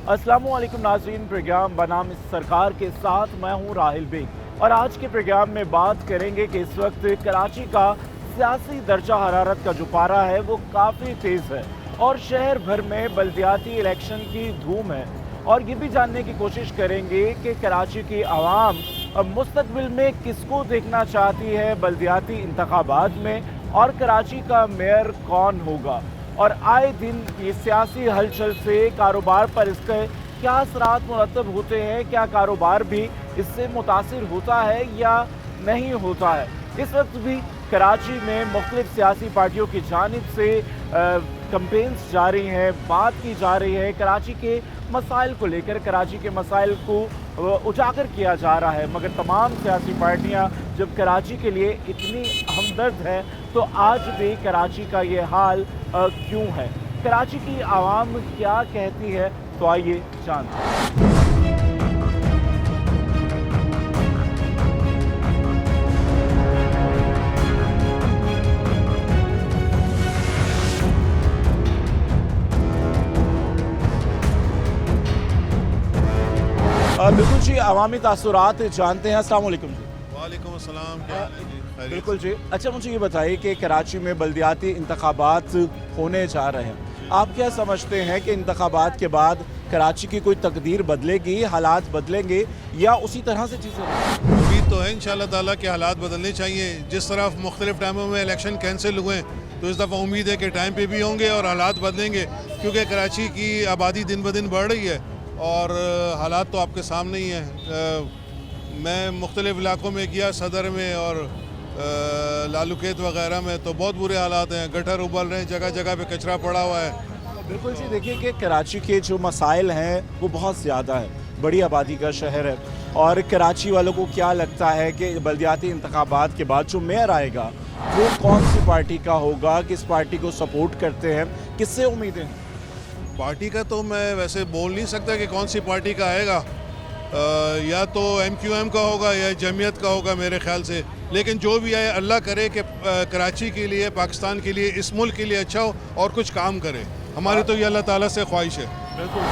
अस्सलामुअलैकुम नाज़रीन, प्रोग्राम बनाम सरकार के साथ मैं हूं राहिल बेग और आज के प्रोग्राम में बात करेंगे कि इस वक्त कराची का सियासी दर्जा हरारत का जो पारा है वो काफ़ी तेज़ है और शहर भर में बल्दियाती इलेक्शन की धूम है। और ये भी जानने की कोशिश करेंगे कि कराची की आवाम मुस्तकबिल में किसको देखना चाहती है बल्दियाती इंतखाबात में और कराची का मेयर कौन होगा। और आए दिन ये सियासी हलचल से कारोबार पर इसके क्या असरात मुरतब होते हैं, क्या कारोबार भी इससे मुतासिर होता है या नहीं होता है। इस वक्त भी कराची में मुख्तलिफ सियासी पार्टियों की जानिब से कैंपेन्स जारी हैं, बात की जा रही है कराची के मसाइल को लेकर, कराची के मसाइल को उजागर किया जा रहा है। मगर तमाम सियासी पार्टियां जब कराची के लिए इतनी हमदर्द है तो आज भी कराची का ये हाल क्यों है, कराची की आवाम क्या कहती है, तो आइए जानते हैं। बिल्कुल जी, अवामी तासुरात जानते हैं। अस्सलाम वालेकुम जी। वालेकुम अस्सलाम, क्या हाल है जी? खैरियत? बिल्कुल जी। अच्छा, मुझे ये बताइए कि कराची में बल्दियाती इंतखाबात होने जा रहे हैं, आप क्या समझते हैं कि इंतखाबात के बाद कराची की कोई तकदीर बदलेगी, हालात बदलेंगे या उसी तरह से चीज़ें? उम्मीद तो है इंशाअल्लाह ताला के हालात बदलने चाहिए। जिस तरह मुख्तलिफ टाइमों में इलेक्शन कैंसिल हुए तो इस दफ़ा उम्मीद है कि टाइम पे भी होंगे और हालात बदलेंगे, क्योंकि कराची की आबादी दिन ब दिन बढ़ रही है और हालात तो आपके सामने ही हैं। मैं मुख्तलिफ इलाकों में गया, सदर में और लालूकेत वगैरह में, तो बहुत बुरे हालात हैं। गटर उबल रहे हैं, जगह जगह पे कचरा पड़ा हुआ है। बिल्कुल जी, देखिए कि कराची के जो मसाइल हैं वो बहुत ज़्यादा है, बड़ी आबादी का शहर है और कराची वालों को क्या लगता है कि बल्दियाती इंतखाबात के बाद जो मेयर आएगा वो कौन सी पार्टी का होगा, किस पार्टी को सपोर्ट करते हैं, किससे उम्मीदें? पार्टी का तो मैं वैसे बोल नहीं सकता कि कौन सी पार्टी का आएगा, या तो MQM का होगा या जमीयत का होगा मेरे ख्याल से। लेकिन जो भी आए अल्लाह करे कि कराची के लिए, पाकिस्तान के लिए, इस मुल्क के लिए अच्छा हो और कुछ काम करे। हमारी तो ये अल्लाह ताला से ख्वाहिश है। बिल्कुल।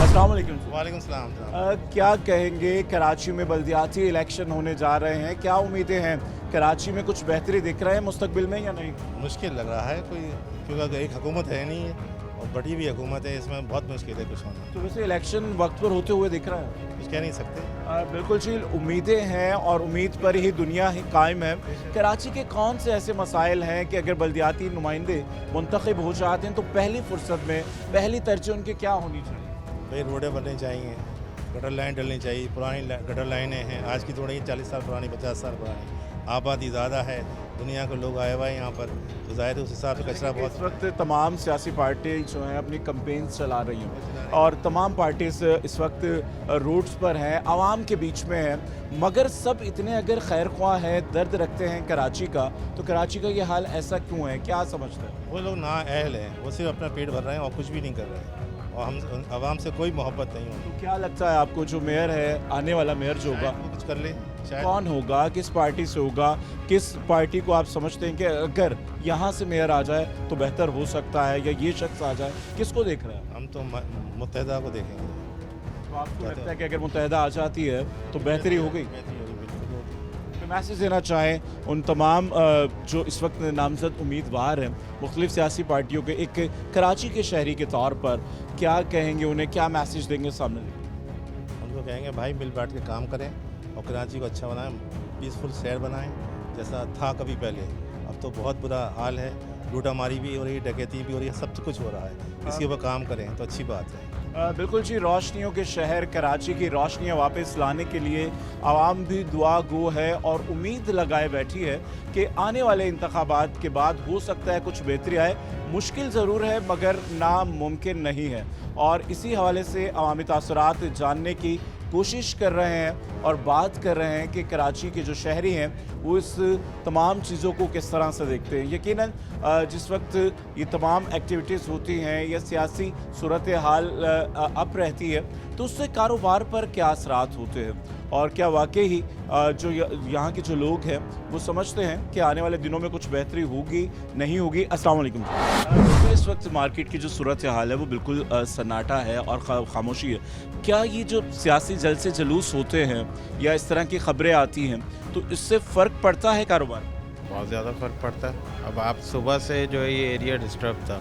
अस्सलाम वालेकुम। वालेकुम सलाम। क्या कहेंगे, कराची में बल्दियाती इलेक्शन होने जा रहे हैं, क्या उम्मीदें हैं? कराची में कुछ बेहतरी दिख रहा है मुस्तकबिल में या नहीं? मुश्किल लग रहा है कोई, क्योंकि एक हुकूमत है नहीं है और बड़ी भी हुकूमत है, इसमें बहुत मुश्किल है कुछ होना। तो वैसे इलेक्शन वक्त पर होते हुए दिख रहा है? कुछ कह नहीं सकते। बिल्कुल जी, उम्मीदें हैं और उम्मीद पर ही दुनिया ही कायम है। कराची के कौन से ऐसे मसाइल हैं कि अगर बल्दियाती नुमाइंदे मुंतखब हो जाते हैं तो पहली फुर्सत में पहली तरजीह उनकी क्या होनी चाहिए? भाई रोडें बननी चाहिए, गटर लाइन डलनी चाहिए। पुरानी गटर लाइनें हैं, आज की थोड़ी 40 साल पुरानी, 50 साल पुरानी। आबादी ज़्यादा है, दुनिया के लोग आए हुए हैं यहाँ पर, तो ज़ाहिर है उस हिसाब से कचरा बहुत। इस वक्त तमाम सियासी पार्टी जो हैं अपनी कैंपेन्स चला रही हैं और तमाम पार्टीज इस वक्त रूट्स पर हैं, आवाम के बीच में हैं। मगर सब इतने अगर खैर ख्वाह हैं, दर्द रखते हैं कराची का, तो कराची का ये हाल ऐसा क्यों है, क्या समझते हैं? वो लोग नाअहल हैं, वो सिर्फ अपना पेट भर रहे हैं और कुछ भी नहीं कर रहे हैं और हम आवाम से कोई मोहब्बत नहीं होती। तो क्या लगता है आपको, जो मेयर है, आने वाला मेयर जो होगा, वो कुछ कर ले, शायद। कौन होगा, किस पार्टी से होगा, किस पार्टी को आप समझते हैं कि अगर यहाँ से मेयर आ जाए तो बेहतर हो सकता है, या ये शख्स आ जाए, किसको देख रहे हैं? हम तो मुत्तहिदा को देखेंगे। तो आपको लगता है कि अगर मुत्तहिदा आ जाती है तो बेहतरी हो गई? तो मैसेज देना चाहें उन तमाम जो इस वक्त नामजद उम्मीदवार हैं मुख्तलिफ सियासी पार्टियों के, एक कराची के शहरी के तौर पर क्या कहेंगे उन्हें, क्या मैसेज देंगे सामने? उनको कहेंगे भाई मिल बांट के काम करें और कराची को अच्छा बनाएं, पीसफुल शहर बनाएं जैसा था कभी पहले। अब तो बहुत बुरा हाल है, लूटामारी भी हो रही है, डकैती भी हो रही है, सब कुछ हो रहा है। इसके ऊपर काम करें तो अच्छी बात है। बिल्कुल जी, रोशनियों के शहर कराची की रोशनियाँ वापस लाने के लिए आवाम भी दुआ गो है और उम्मीद लगाए बैठी है कि आने वाले इंतखाबात के बाद हो सकता है कुछ बेहतरी आए। मुश्किल ज़रूर है मगर नामुमकिन नहीं है और इसी हवाले से अवामी तासुरात जानने की कोशिश कर रहे हैं और बात कर रहे हैं कि कराची के जो शहरी हैं वो इस तमाम चीज़ों को किस तरह से देखते हैं। यकीनन जिस वक्त ये तमाम एक्टिविटीज़ होती हैं या सियासी सूरत हाल अप रहती है तो उससे कारोबार पर क्या असरात होते हैं और क्या वाकई ही जो यहाँ के जो लोग हैं वो समझते हैं कि आने वाले दिनों में कुछ बेहतरी होगी नहीं होगी। अस्सलाम वालेकुम। तो इस वक्त मार्केट की जो सूरत हाल है वो बिल्कुल सन्नाटा है और खामोशी है। क्या ये जो सियासी जलसे जुलूस होते हैं या इस तरह की खबरें आती हैं तो इससे फ़र्क पड़ता है कारोबार? बहुत ज़्यादा फ़र्क पड़ता है। अब आप सुबह से जो है ये एरिया डिस्टर्ब था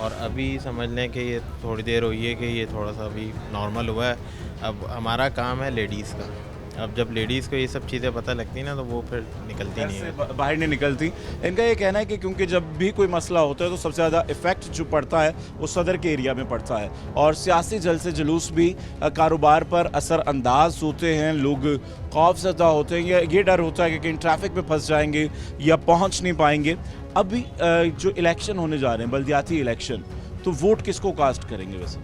और अभी समझ लें कि ये थोड़ी देर हुई है कि ये थोड़ा सा अभी नॉर्मल हुआ है। अब हमारा काम है लेडीज़ का। अब जब लेडीज़ को ये सब चीज़ें पता लगती ना तो वो फिर निकलती नहीं है, बाहर नहीं निकलती। इनका ये कहना है कि क्योंकि जब भी कोई मसला होता है तो सबसे ज़्यादा इफ़ेक्ट जो पड़ता है वो सदर के एरिया में पड़ता है और सियासी जलसे जुलूस भी कारोबार पर असरअंदाज होते हैं। लोग खौफज़दा होते हैं या ये डर होता है कि कहीं ट्रैफिक में फंस जाएंगे या पहुंच नहीं पाएंगे। अभी जो इलेक्शन होने जा रहे हैं, बल्दियाती इलेक्शन, तो वोट किसको कास्ट करेंगे? वैसे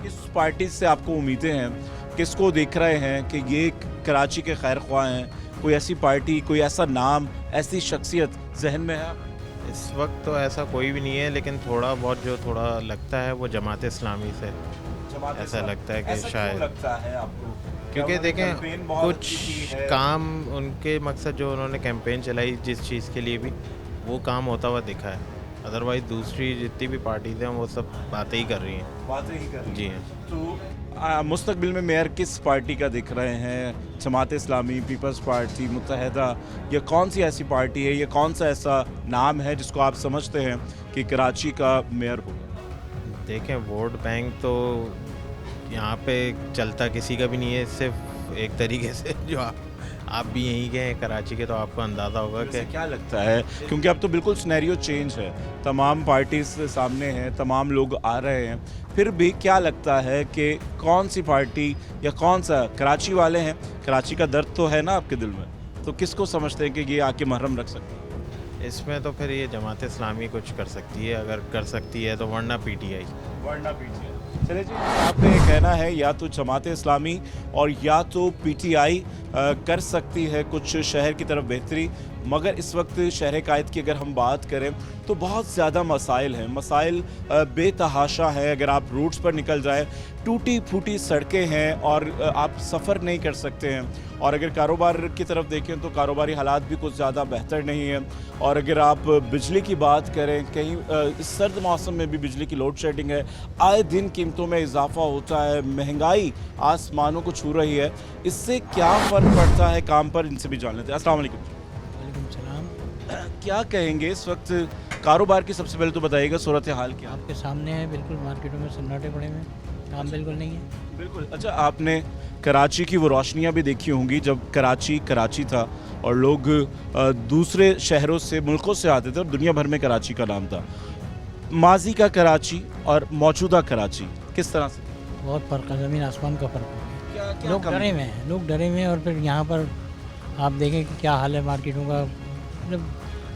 किस पार्टी से आपको उम्मीदें हैं? किसको देख रहे हैं कि ये कराची के खैर ख्वाह हैं? कोई ऐसी पार्टी, कोई ऐसा नाम, ऐसी शख्सियत जहन में है? इस वक्त तो ऐसा कोई भी नहीं है, लेकिन थोड़ा बहुत जो थोड़ा लगता है वो जमात इस्लामी से ऐसा लगता है कि शायद लगता है आपको? क्योंकि देखें कुछ काम उनके मकसद जो उन्होंने कैंपेन चलाई जिस चीज़ के लिए भी वो काम होता हुआ दिखा है। अदरवाइज़ दूसरी जितनी भी पार्टीज हैं वो सब बातें ही कर रही हैं। जी हाँ। तो मुस्तकबिल में मेयर किस पार्टी का दिख रहे हैं? जमात इस्लामी, पीपल्स पार्टी, मुत्तहिदा, या कौन सी ऐसी पार्टी है या कौन सा ऐसा नाम है जिसको आप समझते हैं कि कराची का मेयर होगा? देखें वोट बैंक तो यहाँ पे चलता किसी का भी नहीं है, सिर्फ एक तरीके से जो आप भी यहीं के हैं कराची के तो आपको अंदाज़ा होगा कि क्या लगता है, क्योंकि अब तो बिल्कुल सिनेरियो चेंज है, तमाम पार्टीज सामने हैं, तमाम लोग आ रहे हैं, फिर भी क्या लगता है कि कौन सी पार्टी या कौन सा, कराची वाले हैं, कराची का दर्द तो है ना आपके दिल में, तो किसको समझते हैं कि ये आके महरम रख सकते हैं? इसमें तो फिर ये जमात इस्लामी कुछ कर सकती है, अगर कर सकती है तो वरना पीटीआई। चलिए जी, आपका ये कहना है या तो जमात इस्लामी और या तो पीटीआई कर सकती है कुछ शहर की तरफ बेहतरी, मगर इस वक्त शहर कायद की अगर हम बात करें तो बहुत ज़्यादा मसाइल हैं, मसाइल बेतहाशा है। अगर आप रोड्स पर निकल जाएं, टूटी फूटी सड़कें हैं और आप सफ़र नहीं कर सकते हैं। और अगर कारोबार की तरफ देखें तो कारोबारी हालात भी कुछ ज़्यादा बेहतर नहीं है। और अगर आप बिजली की बात करें, कहीं इस सर्द मौसम में भी बिजली की लोड शेडिंग है, आए दिन कीमतों में इजाफा होता है, महंगाई आसमानों को छू रही है। इससे क्या फ़र्क पड़ता है काम पर, इनसे भी जान लेते हैं। अस्सलाम वालेकुम। क्या कहेंगे इस वक्त कारोबार की? सबसे पहले तो बताइएगा सूरत हाल क्या आपके सामने है। बिल्कुल मार्केटों में सन्नाटे पड़े हुए हैं, काम बिल्कुल नहीं है। बिल्कुल। अच्छा, आपने कराची की वो रोशनियां भी देखी होंगी जब कराची था और लोग दूसरे शहरों से, मुल्कों से आते थे और दुनिया भर में कराची का नाम था। माजी का कराची और मौजूदा कराची किस तरह से? बहुत फ़र्क है, ज़मीन आसमान का फ़र्क है। क्या लोग डरे हुए हैं, और फिर यहाँ पर आप देखें कि क्या हाल है मार्केटों का। मतलब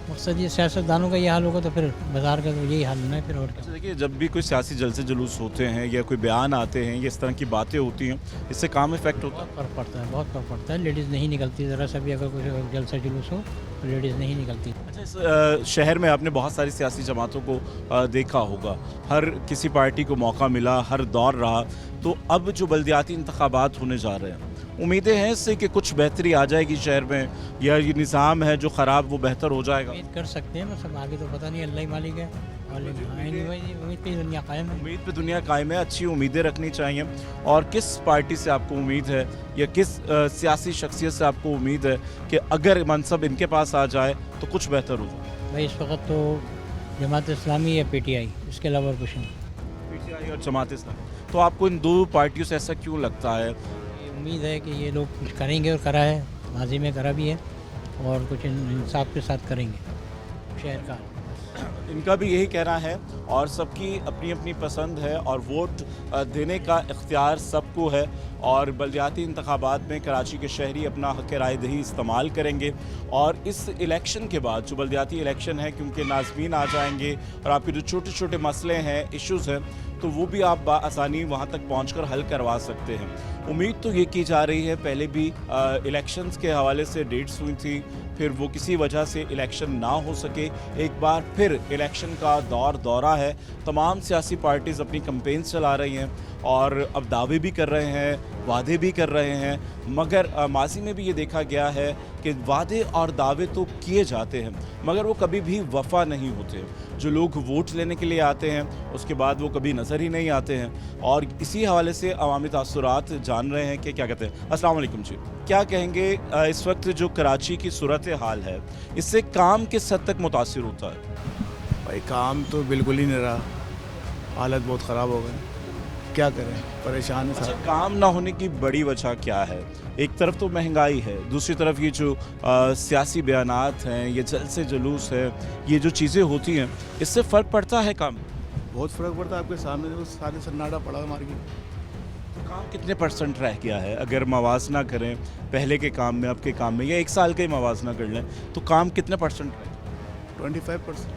मकसद ये सियासतदानों का ये हाल होगा तो फिर बाज़ार का तो यही हाल होना है फिर। और क्या देखिए, जब भी कोई सियासी जलसे जुलूस होते हैं या कोई बयान आते हैं या इस तरह की बातें होती हैं, इससे काम इफेक्ट होता है? फ़र्क पड़ता है, बहुत फ़र्क पड़ता है। लेडीज़ नहीं निकलती, ज़रा सा भी अगर कोई जलसा जुलूस हो तो लेडीज़ नहीं निकलती। अच्छा, इस शहर में आपने बहुत सारी सियासी जमातों को देखा होगा, हर किसी पार्टी को मौका मिला, हर दौर रहा, तो अब जो बल्दियाती इंतखाबात होने जा रहे हैं, उम्मीदें हैं इससे कि कुछ बेहतरी आ जाएगी शहर में, या ये निज़ाम है जो ख़राब वो बेहतर हो जाएगा? उम्मीद कर सकते हैं, बस अब आगे तो पता नहीं, अल्लाह ही मालिक है। उम्मीद पे दुनिया कायम है। उम्मीद पे दुनिया कायम है, अच्छी उम्मीदें रखनी चाहिए। और किस पार्टी से आपको उम्मीद है या किस सियासी शख्सियत से आपको उम्मीद है कि अगर मनसब इनके पास आ जाए तो कुछ बेहतर हो जाए? भाई इस वक्त तो जमात इस्लामी या पीटीआई, इसके अलावा कुछ नहीं। पीटीआई और जमात इस्लामी। तो आपको इन दो पार्टियों से ऐसा क्यों लगता है? उम्मीद है कि ये लोग कुछ करेंगे और करा है, माजी में करा भी है और कुछ इंसाफ के साथ करेंगे शहर का। इनका भी यही कहना है और सबकी अपनी अपनी पसंद है और वोट देने का इख्तियार सबको है। और बल्दियाती इंतखाबात में कराची के शहरी अपना हक़ राय दही इस्तेमाल करेंगे। और इस इलेक्शन के बाद जो बल्दियाती इलेक्शन है, क्योंकि नाज़मीन आ जाएंगे और आपके जो छोटे छोटे मसले हैं, इश्यूज़ हैं, तो वो भी आप आसानी वहाँ तक पहुँचकर हल करवा सकते हैं। उम्मीद तो ये की जा रही है, पहले भी इलेक्शंस के हवाले से डेट्स हुई थी, फिर वो किसी वजह से इलेक्शन ना हो सके। एक बार फिर इलेक्शन का दौरा है। तमाम सियासी पार्टीज़ अपनी कैंपेन्स चला रही हैं और अब दावे भी कर रहे हैं, वादे भी कर रहे हैं, मगर माजी में भी ये देखा गया है कि वादे और दावे तो किए जाते हैं मगर वो कभी भी वफा नहीं होते। जो लोग वोट लेने के लिए आते हैं उसके बाद वो कभी नज़र ही नहीं आते हैं और इसी हवाले से अवामी तासुरात जान रहे हैं कि क्या कहते हैं। अस्सलाम वालेकुम जी, क्या कहेंगे इस वक्त जो कराची की सूरत हाल है इससे काम किस हद तक मुतासिर होता है? भाई काम तो बिल्कुल ही नहीं रहा, हालत बहुत ख़राब हो गई, क्या करें, परेशान है अच्छा, साहब। काम ना होने की बड़ी वजह क्या है? एक तरफ तो महंगाई है, दूसरी तरफ ये जो सियासी बयानात हैं, ये जलसे जुलूस है, ये जो चीज़ें होती हैं इससे फ़र्क पड़ता है काम? बहुत फ़र्क पड़ता है, आपके सामने देखो सारे सन्नाटा पड़ा है मार्केट। तो काम कितने % रह गया है? अगर मवाजना करें पहले के काम में अब के काम में, या एक साल का ही मवाजना कर लें तो काम कितने % रह गया? 25%,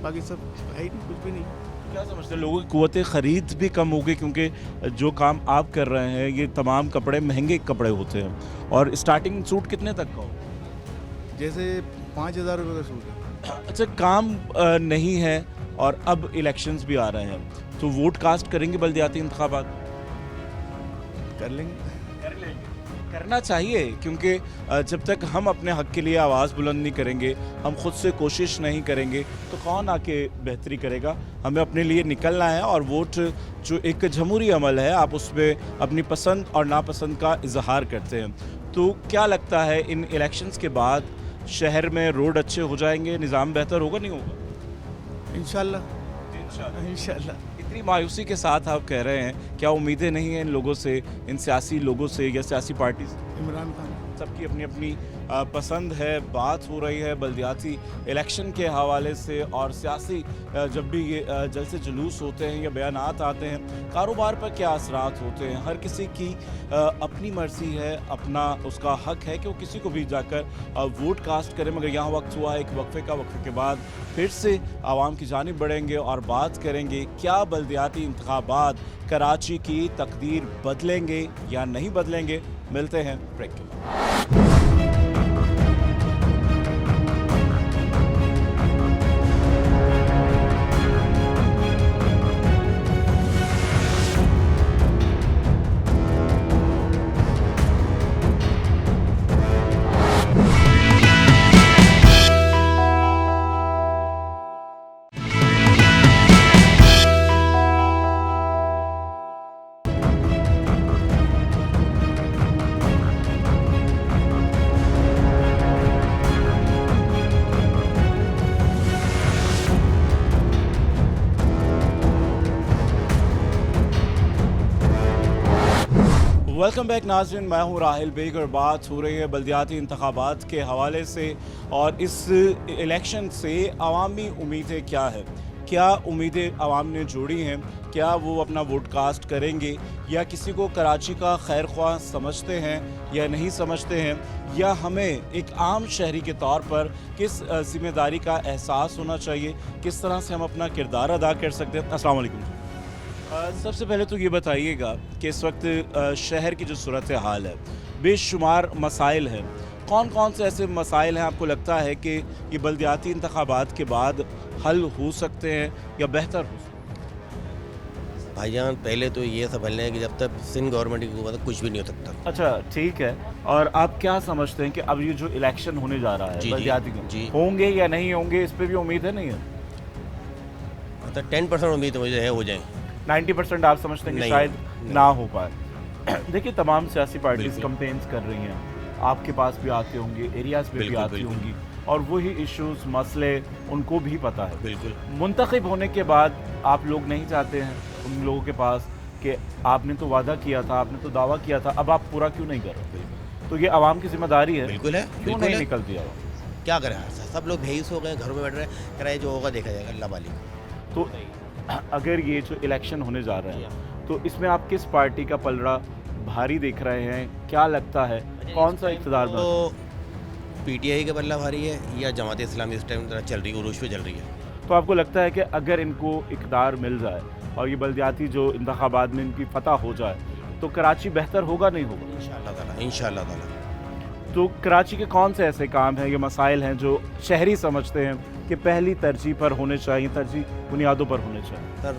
बाकी सब है ही नहीं, कुछ भी नहीं। क्या समझते हैं, लोगों की कुव्वत ख़रीद भी कम हो गई क्योंकि जो काम आप कर रहे हैं ये तमाम कपड़े महंगे कपड़े होते हैं और स्टार्टिंग सूट कितने तक का हो? जैसे 5,000 रुपये का सूट है। अच्छा, काम नहीं है और अब इलेक्शंस भी आ रहे हैं तो वोट कास्ट करेंगे बल्दियाती इंतखाबात? कर लेंगे, करना चाहिए क्योंकि जब तक हम अपने हक़ के लिए आवाज़ बुलंद नहीं करेंगे, हम खुद से कोशिश नहीं करेंगे तो कौन आके बेहतरी करेगा? हमें अपने लिए निकलना है और वोट जो एक जमहूरी अमल है, आप उसमें अपनी पसंद और नापसंद का इजहार करते हैं। तो क्या लगता है इन इलेक्शंस के बाद शहर में रोड अच्छे हो जाएंगे, निज़ाम बेहतर होगा नहीं होगा? इंशाल्लाह इंशाल्लाह। इतनी मायूसी के साथ आप कह रहे हैं, क्या उम्मीदें नहीं हैं इन लोगों से, इन सियासी लोगों से या सियासी पार्टी से? इमरान खान सबकी अपनी अपनी पसंद है। बात हो रही है बल्दियाती इलेक्शन के हवाले से और सियासी जब भी ये जलसे जुलूस होते हैं या बयानात आते हैं, कारोबार पर क्या असरात होते हैं। हर किसी की अपनी मर्ज़ी है, अपना उसका हक है कि वो किसी को भी जाकर वोट कास्ट करे। मगर यहाँ वक्त हुआ है एक वक्फे का, वक्फे के बाद फिर से आवाम की जानिब बढ़ेंगे और बात करेंगे क्या बल्दियाती इंतखाबात कराची की तकदीर बदलेंगे या नहीं बदलेंगे। मिलते हैं ब्रेक के बाद। वेलकम बैक नाज़रीन, मैं हूँ राहिल बेग और बात हो रही है बल्दियाती इंतखाबात के हवाले से और इस इलेक्शन से अवामी उम्मीदें क्या है, क्या उम्मीदें आवाम ने जोड़ी हैं, क्या वो अपना वोट कास्ट करेंगे या किसी को कराची का खैर ख्वाह समझते हैं या नहीं समझते हैं, या हमें एक आम शहरी के तौर पर किस जिम्मेदारी का एहसास होना चाहिए, किस तरह से हम अपना किरदार अदा कर सकते हैं। अस्सलाम वालेकुम। सबसे पहले तो ये बताइएगा कि इस वक्त शहर की जो सूरत हाल है, बेशुमार मसाइल हैं, कौन कौन से ऐसे मसाइल हैं आपको लगता है कि ये बल्दियाती इंतखाबात के बाद हल हो सकते हैं या बेहतर हो सकते हैं? भाईजान, पहले तो ये समझ लें कि जब तक सिंध गवर्नमेंट की हुकूमत कुछ भी नहीं हो सकता। अच्छा, ठीक है। और आप क्या समझते हैं कि अब ये जो इलेक्शन होने जा रहा है जी, बल्दियाती जी, के, जी। होंगे या नहीं होंगे, इस पर भी उम्मीद है? नहीं है, मतलब 10% उम्मीद मुझे है हो जाए। 90% आप समझते हैं कि नहीं, शायद नहीं। ना हो पाए। देखिए, तमाम सियासी पार्टीज बिल्कुल। कैंपेन्स कर रही हैं, आपके पास भी आते होंगे, एरियाज में भी बिल्कुल, आती बिल्कुल। होंगी और वही इश्यूज मसले उनको भी पता है। बिल्कुल। मुंतखब होने के बाद आप लोग नहीं चाहते हैं उन लोगों के पास कि आपने तो वादा किया था, आपने तो दावा किया था, अब आप पूरा क्यों नहीं कर रहे? तो ये आवाम की जिम्मेदारी है, बिल्कुल है, क्यों बिल्कुल नहीं है। निकलती आवाम? क्या करें, सब लोग भेईस हो गए, घरों में बैठ रहे हैं, कराए जो होगा देखा जाएगा, अल्लाह मालिक। तो अगर ये जो इलेक्शन होने जा रहे हैं तो इसमें आप किस पार्टी का पलड़ा भारी देख रहे हैं? क्या लगता है कौन सा इक़्तिदार में? तो पीटीआई का बल्ला भारी है या जमात इस्लामी इस टाइम चल रही है, उरूज पे चल रही है। तो आपको लगता है कि अगर इनको इक़्तिदार मिल जाए और ये बल्दियाती जो इंतखाबात में इनकी फतह हो जाए तो कराची बेहतर होगा नहीं होगा? इंशाअल्लाह ताला, इंशाअल्लाह ताला। तो कराची के कौन से ऐसे काम हैं या मसाइल हैं जो शहरी समझते हैं कि पहली तरजीह पर होने चाहिए, तरजीह बुनियादों पर होने चाहिए? सर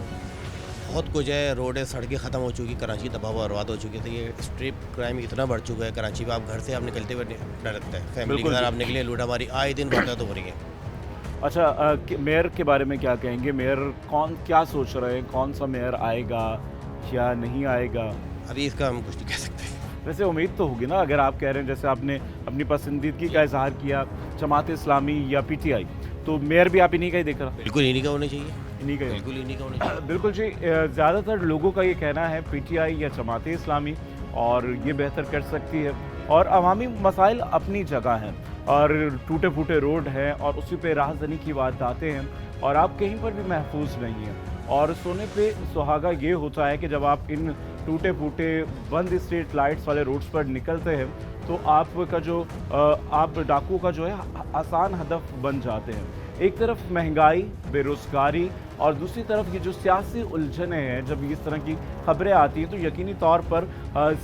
बहुत कुछ है, रोड है, सड़कें ख़त्म हो चुकी, कराची तबाह बर्बाद हो चुकी है। तो ये स्ट्रीट क्राइम इतना बढ़ चुका है कराची में, आप घर से आप निकलते हुए डर लगता है। फैमिली के बिल्कुल साथ जी। आप निकले, लूटामारी आए दिन वारदात तो हो रही है। अच्छा, मेयर के बारे में क्या कहेंगे? मेयर क्या सोच रहे हैं, कौन सा मेयर आएगा या नहीं आएगा? अभी इसका हम कुछ नहीं कह सकते। वैसे उम्मीद तो होगी ना, अगर आप कह रहे हैं जैसे आपने अपनी पसंदीदगी का इजहार किया जमात इस्लामी या पीटीआई, तो मेयर भी आप इन्हीं का ही देख रहा? बिल्कुल इन्हीं का होना चाहिए, इन्हीं का ही बिल्कुल इन्हीं का होना चाहिए। बिल्कुल जी। ज़्यादातर लोगों का ये कहना है पीटीआई या जमात इस्लामी, और ये बेहतर कर सकती है। और अवामी मसाइल अपनी जगह हैं, और टूटे फूटे रोड हैं, और उसी पे राहज़नी की वारदातें हैं, और आप कहीं पर भी महफूज नहीं हैं। और सोने पे सुहागा ये होता है कि जब आप इन टूटे फूटे बंद स्ट्रीट लाइट्स वाले रोड्स पर निकलते हैं तो आपका जो आप डाकुओं का जो है आसान हदफ बन जाते हैं। एक तरफ महंगाई, बेरोज़गारी, और दूसरी तरफ ये जो सियासी उलझनें हैं, जब इस तरह की खबरें आती हैं तो यकीनी तौर पर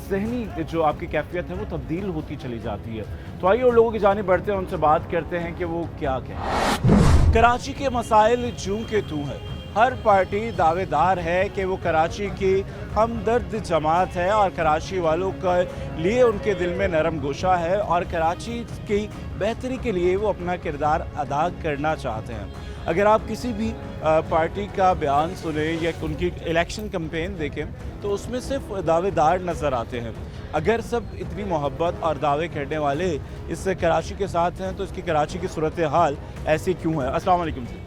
ज़हनी जो आपकी कैफियत है वो तब्दील होती चली जाती है। तो आइए उन लोगों की जानिब बढ़ते हैं, उनसे बात करते हैं कि वो क्या कहते हैं। कराची के मसाइल जूं के तूं है। हर पार्टी दावेदार है कि वो कराची की हमदर्द जमात है और कराची वालों के लिए उनके दिल में नरम गोशा है, और कराची की बेहतरी के लिए वो अपना किरदार अदा करना चाहते हैं। अगर आप किसी भी पार्टी का बयान सुने या उनकी इलेक्शन कैंपेन देखें तो उसमें सिर्फ दावेदार नज़र आते हैं। अगर सब इतनी मोहब्बत और दावे करने वाले इस कराची के साथ हैं तो इसकी कराची की सूरत हाल ऐसी क्यों है? अस्सलाम वालेकुम जी।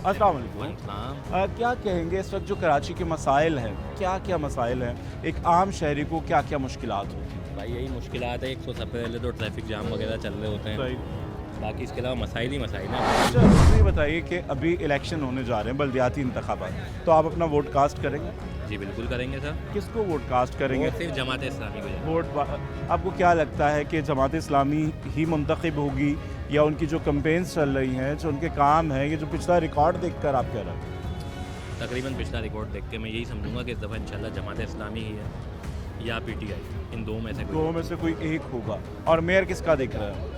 अस्सलाम वालेकुम। क्या कहेंगे इस वक्त जो कराची के मसाइल हैं, क्या क्या मसाइल हैं? एक आम शहरी को क्या क्या मुश्किलात होती हैं? भाई यही मुश्किलात है। एक तो सबसे पहले तो ट्रैफिक जाम वगैरह चल रहे होते हैं, सही। बाकी इसके अलावा मसाइल ही मसाइल हैं। अच्छा, मुझे ये बताइए कि अभी इलेक्शन होने जा रहे हैं, बल्दियाती इंतखाबात, तो आप अपना वोट कास्ट करेंगे? जी बिल्कुल करेंगे सर। किसको वोट कास्ट करेंगे? और सिर्फ जमात इस्लामी को जाएगा। वोट आपको क्या लगता है कि जमात इस्लामी ही मुंतखब होगी, या उनकी जो कैंपेन्स चल रही हैं, जो उनके काम हैं, ये जो पिछला रिकॉर्ड देखकर आप कह रहे हैं? तकरीबन पिछला रिकॉर्ड देख के मैं यही समझूंगा कि इस दफ़ा इंशाल्लाह जमात इस्लामी ही है या पीटीआई, इन दो में से कोई। दो में से कोई एक होगा। और मेयर किसका देख रहा है?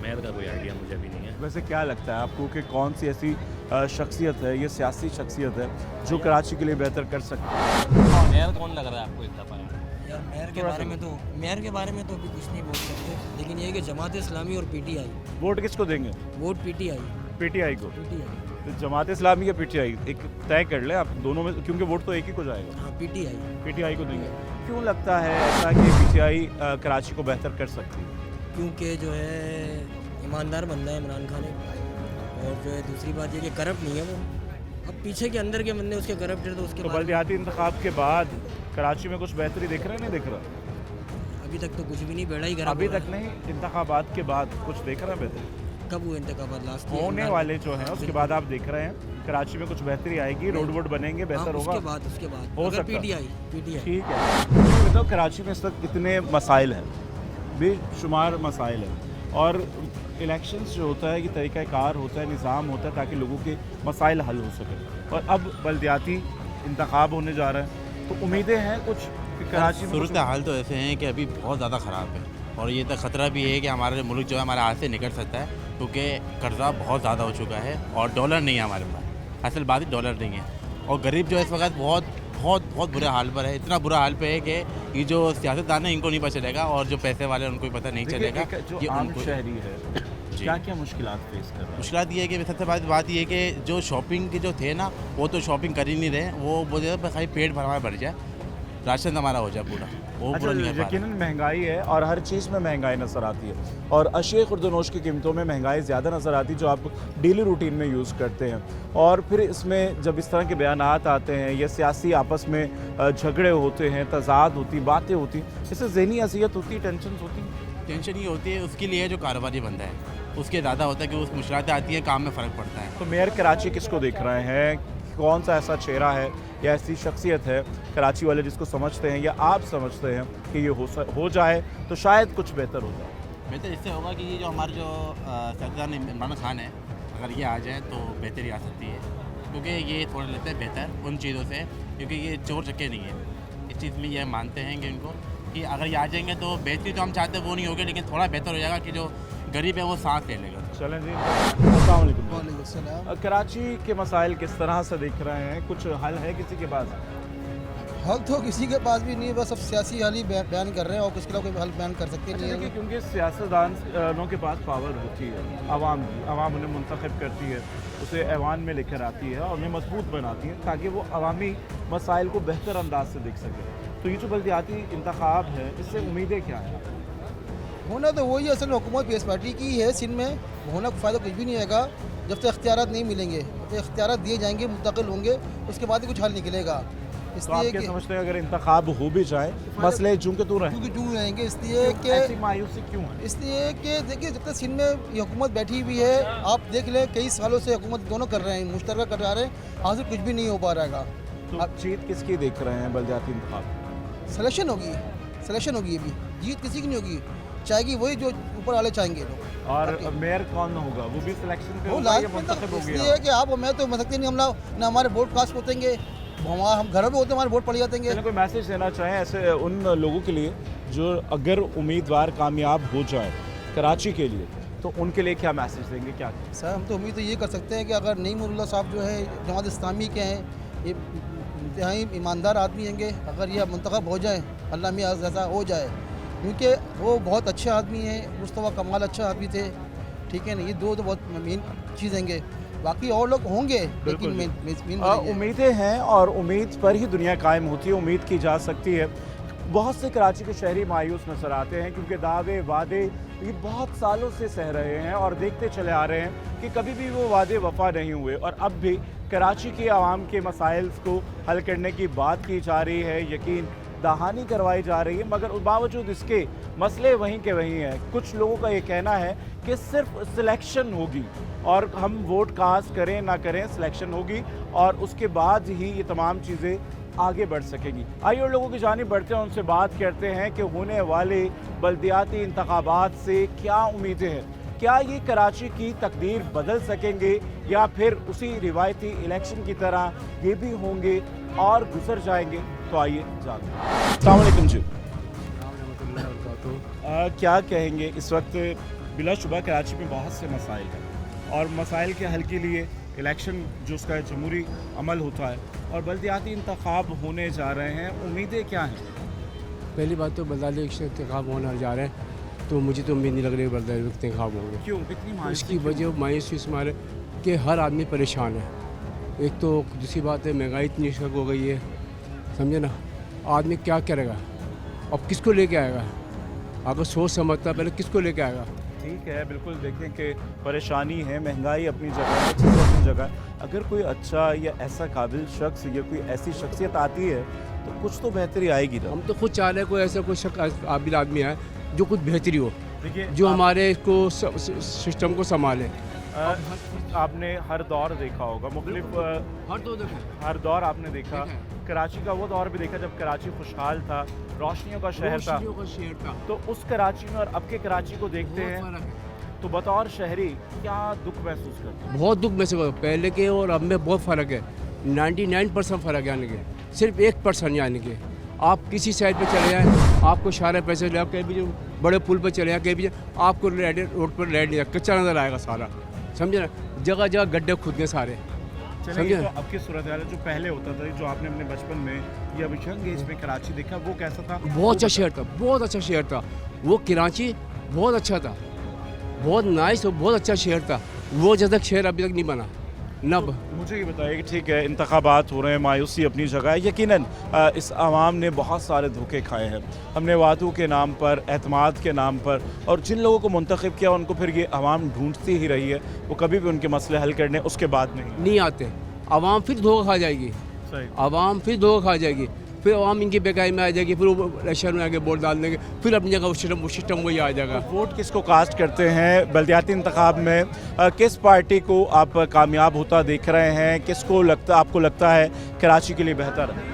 मेयर का कोई आइडिया मुझे भी नहीं है। वैसे क्या लगता है आपको कि कौन सी ऐसी शख्सियत है, ये सियासी शख्सियत है जो कराची के लिए बेहतर कर सकती है? मेयर कौन लग रहा है आपको इस दफ़ा? यार मेयर के बारे में तो अभी कुछ नहीं बोल सकते, लेकिन ये कि जमात इस्लामी और पीटीआई। वोट किसको देंगे? Vote PTI. पीटीआई को। पीटीआई। तो जमात इस्लामी या पीटीआई एक तय कर लें आप दोनों में, क्योंकि वोट तो एक ही को जाएगा। हाँ पीटीआई। पीटीआई को देंगे। क्यों लगता है ऐसा कि पीटीआई कराची को बेहतर कर सकती है? क्योंकि जो है ईमानदार बंदा है इमरान खान है, और जो है दूसरी बात ये कि करप्ट नहीं है वो। अब पीछे के अंदर के बंदे उसके करप्ट है तो उसके तो बारे में बल्दियाती इंतखाब के बाद कराची में कुछ बेहतरी दिख रहा है, नहीं दिख रहा? अभी तक तो कुछ भी नहीं, बेड़ा ही खराब अभी हो रहा तक नहीं, इंतखाबात के बाद कुछ देख रहा है बेहतरी? है। कब हुए इंतखाबात? लास्ट होने वाले जो हैं उसके बाद आप देख रहे हैं कराची में कुछ बेहतरी आएगी, रोड वोड बनेंगे, बेहतर होगा? उसके बाद हो अगर सकता है। पीटीआई। ठीक है। मुझे बताओ, कराची में इस वक्त कितने मसाइल हैं? बेशुमार मसाइल हैं, और इलेक्शंस जो होता है ये तरीक़ाकार होता है, निज़ाम होता है ताकि लोगों के मसाइल हल हो सकें, और अब बल्दियाती इंतखाब होने जा रहा है, तो उम्मीदें हैं कुछ कि कराची में सूरत हाल तो ऐसे हैं कि अभी बहुत ज़्यादा ख़राब है, और ये तक ख़तरा भी है कि हमारा मुल्क जो है हमारे हाथ से निकल सकता है, क्योंकि कर्जा बहुत ज़्यादा हो चुका है और डॉलर नहीं है हमारे पास। असल बात ही डॉलर नहीं है, और गरीब जो है इस वक्त बहुत बहुत बहुत बुरे हाल पर है। इतना बुरा हाल पे है कि ये जो सियासतदान है इनको नहीं पता चलेगा, और जो पैसे वाले हैं उनको भी पता नहीं चलेगा। जो ये आम उनको शहरी है क्या क्या मुश्किलात फेस कर रहा है? मुश्किल ये है कि सबसे बड़ी बात ये है कि जो शॉपिंग के जो थे ना वो तो शॉपिंग कर ही नहीं रहे, वो बोले बस खाली पेट भरवा भर जाए, राशन हमारा हो जाए पूरा, वो पूरा नहीं कर पा रहे। यकीनन महंगाई है, और हर चीज़ में महंगाई नज़र आती है, और अशिया खुर्दनोश की कीमतों में महंगाई ज़्यादा नज़र आती है जो आप डेली रूटीन में यूज़ करते हैं। और फिर इसमें जब इस तरह के बयानात आते हैं या सियासी आपस में झगड़े होते हैं, तजाद होती, बातें होती, इससे ज़हनी अज़ियत होती, टेंशन होती। टेंशन ये होती है उसके लिए जो कारोबारी बंदा है उसके ज़्यादा होता है कि उस मुश्किलात आती है, काम में फ़र्क पड़ता है। तो मेयर कराची किसको देख रहे हैं? कौन सा ऐसा चेहरा है या ऐसी शख्सियत है कराची वाले जिसको समझते हैं या आप समझते हैं कि ये हो जाए तो शायद कुछ बेहतर हो जाए? बेहतर इससे होगा कि ये जो हमारे जो सरदार इमरान खान है, अगर ये आ जाए तो बेहतरी आ सकती है, क्योंकि ये थोड़ा लेते हैं बेहतर उन चीज़ों से, क्योंकि ये चोर चक्के नहीं है। इस चीज़ में ये मानते हैं कि इनको कि अगर ये आ जाएंगे तो बेहतरी तो हम चाहते हैं वो नहीं होगी, लेकिन थोड़ा बेहतर हो जाएगा कि जो गरीब है वो सांस ले लेगा। चलें जी, अस्सलाम वालेकुम। कराची के मसाइल किस तरह से दिख रहे हैं, कुछ हल है किसी के पास? हल तो किसी के पास भी नहीं है, बस अब सियासी हल ही बयान कर रहे हैं और किसके लिए कोई हल बयान कर सकते नहीं है। क्योंकि सियासतदानों के पास पावर होती है आवाम की, आवाम उन्हें मुंतखब करती है, उसे ऐवान में लेकर आती है और उन्हें मजबूत बनाती है ताकि वो अवामी मसाइल को बेहतर अंदाज से देख सके। तो ये जो बल्दियाती इंतखाब है, इससे उम्मीदें क्या हैं? होना तो वही असल हुकूमत पीएस पार्टी की है सिंध में, होना का फ़ायदा कुछ भी नहीं आएगा जब तक इख्तियारात नहीं मिलेंगे। तो इख्तियारात दिए जाएंगे, मुंतकिल होंगे, उसके बाद ही कुछ हल निकलेगा। तो आप क्या समझते हैं अगर इंतखाब हो भी जाए मसले जूं के तू रहेंगे, इसलिए कि ऐसी मायूसी क्यों है? इसलिए कि देखिए जब तक सिंध में ये हुकूमत बैठी हुई है, आप देख लें कई सालों से हुकूमत दोनों कर रहे हैं, मुश्तरका कर रहे हैं, हासिल कुछ भी नहीं हो पा रहा है। तो आप जीत किसकी देख रहे हैं बल्दियाती इंतखाब? सिलेक्शन होगी अभी, जीत किसी की नहीं होगी, चाहेगी वही जो ऊपर वाले चाहेंगे लोग। और मेयर कौन होगा वो भी सिलेक्शन पे वो होगा या लास्ट में मुंतखब हो इसलिए गया? है कि आप और मैं तो मर सकते नहीं, हम लोग ना हमारे वोट कास्ट होतेंगे, हम घरों में होते हमारे वोट पड़ जाते हैं। कोई मैसेज देना चाहें ऐसे उन लोगों के लिए जो अगर उम्मीदवार कामयाब हो जाए कराची के लिए, तो उनके लिए क्या मैसेज देंगे, क्या? सर हम तो उम्मीद तो ये कर सकते हैं कि अगर नईमुल्ला साहब जो है जमात इस्लामी के हैं, ये इंतहाई ईमानदार आदमी हैंगे, अगर ये मुंतखब हो जाए, अल्लाह मियाँ जैसा हो जाए, क्योंकि वो बहुत अच्छे आदमी हैं, मुस्तफा कमाल अच्छा आदमी थे, ठीक है ना, ये दो तो बहुत मेन चीज़ हैंगे, बाकी और लोग होंगे लेकिन मेन उम्मीदें हैं और उम्मीद पर ही दुनिया कायम होती है, उम्मीद की जा सकती है। बहुत से कराची के शहरी मायूस नजर आते हैं क्योंकि दावे वादे ये बहुत सालों से सह रहे हैं और देखते चले आ रहे हैं कि कभी भी वो वादे वफा नहीं हुए और अब भी कराची के आवाम के मसाइल को हल करने की बात की जा रही है, यकीन दहानी करवाई जा रही है, मगर बावजूद इसके मसले वहीं के वहीं हैं। कुछ लोगों का ये कहना है कि सिर्फ सिलेक्शन होगी और हम वोट कास्ट करें ना करें, सिलेक्शन होगी और उसके बाद ही ये तमाम चीज़ें आगे बढ़ सकेंगी। आइए और लोगों की जानिब बढ़ते हैं, उनसे बात करते हैं कि होने वाले बल्दियाती इंतखाबात से क्या उम्मीदें हैं, क्या ये कराची की तकदीर बदल सकेंगे या फिर उसी रिवायती इलेक्शन की तरह ये भी होंगे और गुजर जाएंगे? तो आइए जानते हैं। अस्सलाम वालेकुम जी, क्या कहेंगे? इस वक्त बिलाशुबा कराची में बहुत से मसाइल हैं और मसाइल के हल के लिए इलेक्शन जो उसका जमहूरी अमल होता है और बल्दियाती इंतखाब होने जा रहे हैं, उम्मीदें क्या हैं? पहली बात तो बल्दियाती इंतखाब होने जा रहे हैं, तो मुझे तो उम्मीद नहीं लग रही बल्दियाती इंतखाब होंगे। क्यों इतनी मायूसी? इसकी वजह मायूसी इस मारे कि हर आदमी परेशान है। एक तो दूसरी बात है महंगाई इतनी हो गई है, समझे ना, आदमी क्या करेगा, अब किसको लेके आएगा? अगर सोच समझता पहले किसको लेके आएगा? ठीक है, बिल्कुल देखें कि परेशानी है, महंगाई अपनी जगह है, चीज़ अपनी जगह। अगर कोई अच्छा या ऐसा काबिल शख्स या कोई ऐसी शख्सियत आती है तो कुछ तो बेहतरी आएगी ना। हम तो खुद चाह रहे हैं कोई ऐसा कोई काबिल आदमी है जो कुछ बेहतरी हो, देखिए जो हमारे इसको सिस्टम को संभाले। आपने हर दौर देखा होगा, मुख्तलिफ हर दौर आपने देखा, कराची का वो दौर भी देखा जब कराची खुशहाल था, रोशनियों का शहर था, तो उस कराची में और अब के कराची को देखते हैं तो बतौर शहरी क्या दुख महसूस करते हैं? बहुत दुख महसूस करते, पहले के और अब में बहुत फ़र्क है, 99% फ़र्क है, यानी कि सिर्फ 1% यानी कि आप किसी साइड पे चले जाएँ, आपको सारे पैसे ले, कहीं भी बड़े पुल पे चले जाएँ, कहीं भी आपको रोड पर लाइट नहीं, कच्चा नज़र आएगा सारा, समझे ना, जगह जगह गड्ढे खुद गए सारे। चलिए, तो अब की सूरत हाल जो पहले होता था, जो आपने अपने बचपन में या यंग एज में कराची देखा, वो कैसा था? बहुत अच्छा शहर था, बहुत अच्छा शहर था वो कराची, बहुत अच्छा था, बहुत नाइस और बहुत अच्छा शहर था वो, जब तक शहर अभी तक नहीं बना ना। तो मुझे ये बताइए कि ठीक है इंतखाबात हो रहे हैं, मायूसी अपनी जगह है, यकीनन इस आवाम ने बहुत सारे धोखे खाए हैं, हमने वादों के नाम पर, एतमाद के नाम पर, और जिन लोगों को मुंतखब किया उनको फिर ये आवाम ढूंढती ही रही है, वो कभी भी उनके मसले हल करने उसके बाद नहीं आते। आवाम फिर धोखा खा जाएगी, आवाम फिर धोखा खा जाएगी, फिर आवाम इनकी बेकाई में आ जाएगी, फिर वो इलेक्शन में आके वोट डाल देंगे, फिर अपनी जगह वो सिस्टम वही आ जाएगा। तो वोट किसको कास्ट करते हैं बल्दियाती इंतखाब में? किस पार्टी को आप कामयाब होता देख रहे हैं? किसको आपको लगता है कराची के लिए बेहतर है?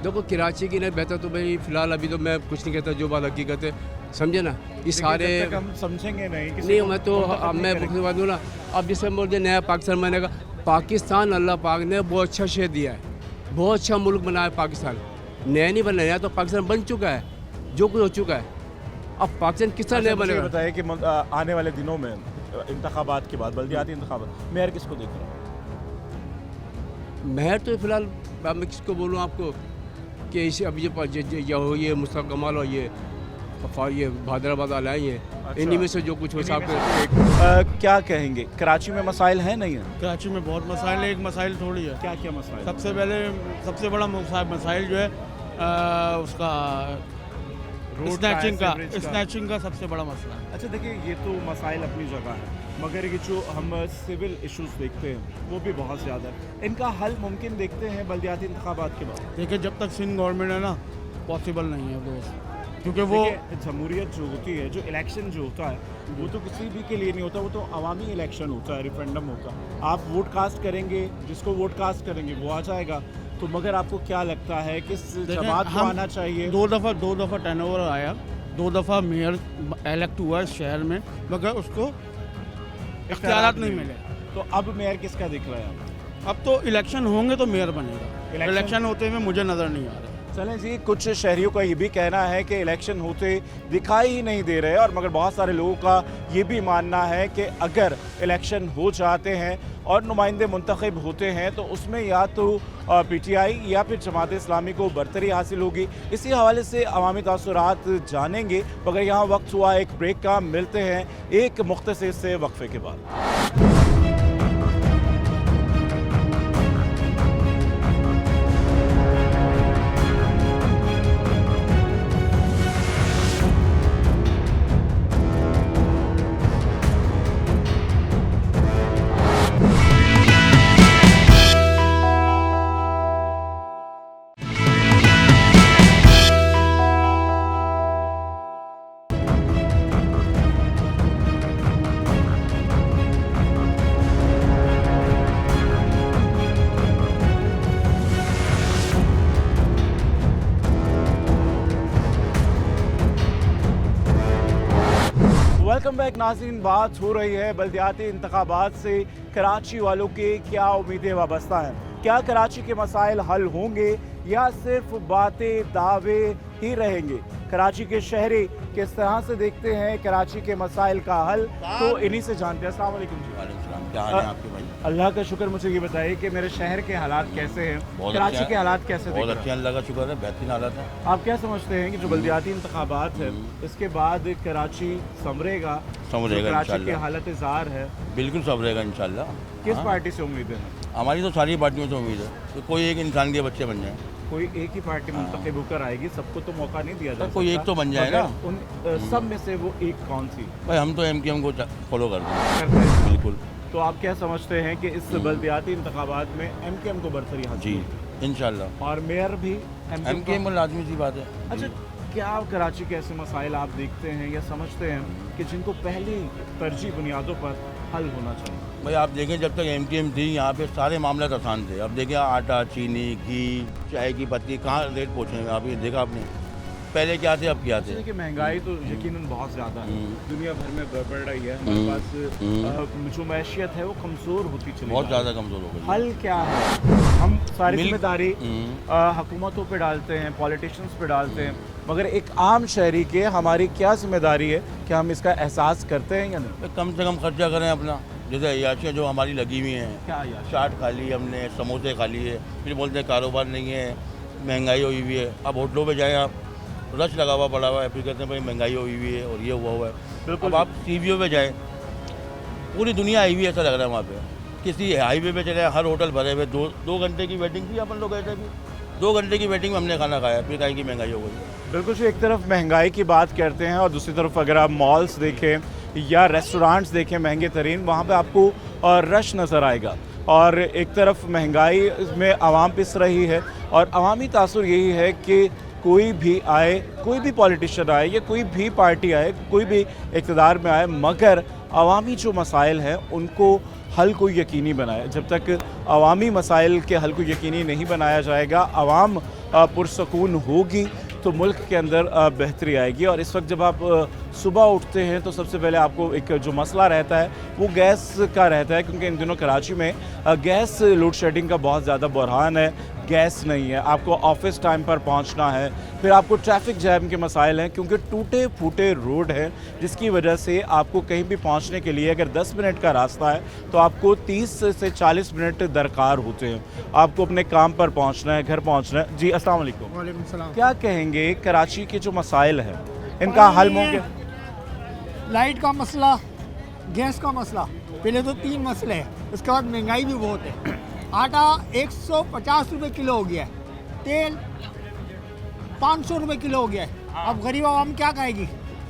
देखो कराची की नहीं बेहतर तो भाई फ़िलहाल अभी तो मैं कुछ नहीं कहता, जो बात हकीकत है, समझे ना, ये सारे हम समझेंगे नहीं। मैं तो मैं मुख्य बात हूँ ना, अब जैसे बोलते नया पाकिस्तान मैंने कहा, पाकिस्तान अल्लाह पाक ने बहुत अच्छा शहर दिया है, बहुत अच्छा मुल्क बनाया है पाकिस्तान, नया नहीं बना, नया तो पाकिस्तान बन चुका है, जो कुछ हो चुका है, अब पाकिस्तान किस तरह अच्छा, नहीं मुझे ये बनेगा? बताइए कि आने वाले दिनों में इंतखाबात के बाद बल्दियाती इंतखाबात मेयर किसको देख रहे हैं? मैं तो फिलहाल अब मैं किसको बोलूँ आपको कि इसे अब ये मुस्तफ़ा कमाल और ये हैदराबाद वाले आई हैं, अच्छा। इन्हीं में से जो कुछ हो इन्हीं में साहब क्या कहेंगे, कराची में मसाइल हैं नहीं है? कराची में बहुत मसाइल है, एक मसाइल थोड़ी है। क्या क्या मसाइल? सबसे बड़ा मसाइल जो है उसका स्नैचिंग का सबसे बड़ा मसला है। अच्छा देखिए, ये तो मसाइल अपनी जगह है, मगर ये जो हम सिविल इश्यूज देखते हैं वो भी बहुत ज़्यादा है। इनका हल मुमकिन देखते हैं बल्दियाती इंतखाबात के बाद? देखिए, जब तक सिंध गवर्नमेंट है ना, पॉसिबल नहीं है दोस्त, क्योंकि वो जमहूरियत जो होती है, जो इलेक्शन जो होता है, वो तो किसी भी के लिए नहीं होता, वो तो अवामी इलेक्शन होता है, रेफरेंडम होता है। आप वोट कास्ट करेंगे, जिसको वोट कास्ट करेंगे वो आ जाएगा। तो मगर आपको क्या लगता है किस जमात को आना चाहिए? दो दफ़ा टर्नओवर आया, 2 दफ़ा मेयर इलेक्ट हुआ इस शहर में, मगर उसको इख्तियारात नहीं मिले। तो अब मेयर किसका दिख रहा है? अब तो इलेक्शन होंगे तो मेयर बनेगा, इलेक्शन होते हुए मुझे नज़र नहीं आ रहा। चलें जी, कुछ शहरियों का ये भी कहना है कि इलेक्शन होते दिखाई ही नहीं दे रहे, और मगर बहुत सारे लोगों का ये भी मानना है कि अगर इलेक्शन हो जाते हैं और नुमाइंदे मुंतखब होते हैं तो उसमें या तो PTI या फिर जमात इस्लामी को बरतरी हासिल होगी। इसी हवाले से अवामी तासुरात जानेंगे, मगर यहाँ वक्त हुआ एक ब्रेक का। मिलते हैं एक मुख्तसर से वक्फे के बाद। वेलकम बैक नाज़रीन। बात हो रही है बल्दियाती इंतखाबात से कराची वालों के क्या उम्मीदें वाबस्ता हैं। क्या कराची के मसाइल हल होंगे या सिर्फ बातें दावे ही रहेंगे? कराची के शहरी किस तरह से देखते हैं कराची के मसाइल का हल, तो इन्हीं से जानते हैं। अस्सलाम वालेकुम जी। क्या हाल है आपके भाई? अल्लाह का शुक्र। मुझे ये बताइए कि मेरे शहर के हालात कैसे हैं, कराची के हालात कैसे? बहुत अच्छे, अल्लाह का शुक्र है, बेहतरीन हालात है। आप क्या समझते हैं कि जो बल्दियाती इंतखाबात है इसके बाद कराची संवरेगा? कराची की हालत ज़ार है, बिल्कुल संवरेगा इंशाल्लाह। किस पार्टी से उम्मीद है? हमारी तो सारी पार्टियों से उम्मीद है कि कोई एक इंसान के बच्चे बन जाए। कोई एक ही पार्टी मुंतखब होकर आएगी, सबको तो मौका नहीं दिया जाता। कोई एक तो बन जाए ना। उन सब में से वो एक कौन सी? भाई हम तो MKM को फॉलो करते हैं बिल्कुल। तो आप क्या समझते हैं कि इस बल्दियाती इंतखाबात में MKM को बरतरी हासिल? जी इंशाल्लाह। और मेयर भी MKM को लाजमी सी बात है। अच्छा, क्या कराची के ऐसे मसाइल आप देखते हैं या समझते हैं कि जिनको पहली तरजीह बुनियादों पर हल होना चाहिए? भाई आप देखें, जब तक MKM थी यहाँ पे सारे मामला आसान थे। अब देखिए आटा, चीनी, घी, चाय की पत्ती कहाँ रेट पहुँचे हैं, आप ये देखा आपने? पहले क्या थे अब क्या थे? कि महंगाई तो यकीनन बहुत ज़्यादा है, दुनिया भर में बढ़ रही है। हमारे पास जो मैशियत है वो कमज़ोर होती चली, बहुत ज़्यादा कमज़ोर हो गई। हल क्या है? हम सारी जिम्मेदारी हुकूमतों पे डालते हैं, पॉलिटिशियंस पे डालते हैं, मगर एक आम शहरी के हमारी क्या जिम्मेदारी है कि हम इसका एहसास करते हैं या नहीं? कम से कम खर्चा करें अपना। जैसे अयाशियाँ जो हमारी लगी हुई हैं, क्या चाट खा ली हमने, समोसे खा लिए, फिर बोलते हैं कारोबार नहीं है, महंगाई हुई हुई है। अब होटलों पे जाएँ आप, रश लगा हुआ पड़ा हुआ है, फिर कहते हैं भाई महंगाई हुई हुई है और ये हुआ है। अब आप CBO पे जाएँ, पूरी दुनिया आई हुई है, ऐसा लग रहा है वहाँ पे। किसी हाईवे पे चले, हर होटल भरे हुए। 2 घंटे की वेटिंग थी, अपन लोग गए थे भी 2 घंटे की वेटिंग में हमने खाना खाया, फिर कहीं की महंगाई हो गई। बिल्कुल जी, एक तरफ महंगाई की बात करते हैं और दूसरी तरफ अगर आप मॉल्स देखें या रेस्टोरेंट्स देखें महंगे तरीन, वहाँ पे आपको रश नज़र आएगा। और एक तरफ महंगाई में आवाम पिस रही है और अवामी तासुर यही है कि कोई भी आए, कोई भी पॉलिटिशियन आए या कोई भी पार्टी आए, कोई भी इक़्तिदार में आए, मगर अवामी जो मसाइल हैं उनको हल को यकीनी बनाए। जब तक अवामी मसाइल के हल को यकीनी नहीं बनाया जाएगा, आवाम पुरसकून होगी तो मुल्क के अंदर बेहतरी आएगी। और इस वक्त जब आप सुबह उठते हैं तो सबसे पहले आपको एक जो मसला रहता है वो गैस का रहता है, क्योंकि इन दिनों कराची में गैस लोड शेडिंग का बहुत ज़्यादा बहरान है। गैस नहीं है, आपको ऑफिस टाइम पर पहुंचना है, फिर आपको ट्रैफिक जैम के मसाइल हैं क्योंकि टूटे फूटे रोड है, जिसकी वजह से आपको कहीं भी पहुंचने के लिए अगर 10 मिनट का रास्ता है तो आपको 30 से 40 मिनट दरकार होते हैं। आपको अपने काम पर पहुंचना है, घर पहुंचना है। जी अस्सलाम वालेकुम। वालेकुम सलाम। क्या कहेंगे कराची के जो मसाइल हैं इनका हल होंगे? लाइट का मसला, गैस का मसला, पहले तो 3 मसले हैं। उसके बाद महंगाई भी बहुत है। आटा 150 रुपये किलो हो गया है, तेल 500 रुपये किलो हो गया है। अब गरीब आवाम क्या खाएगी?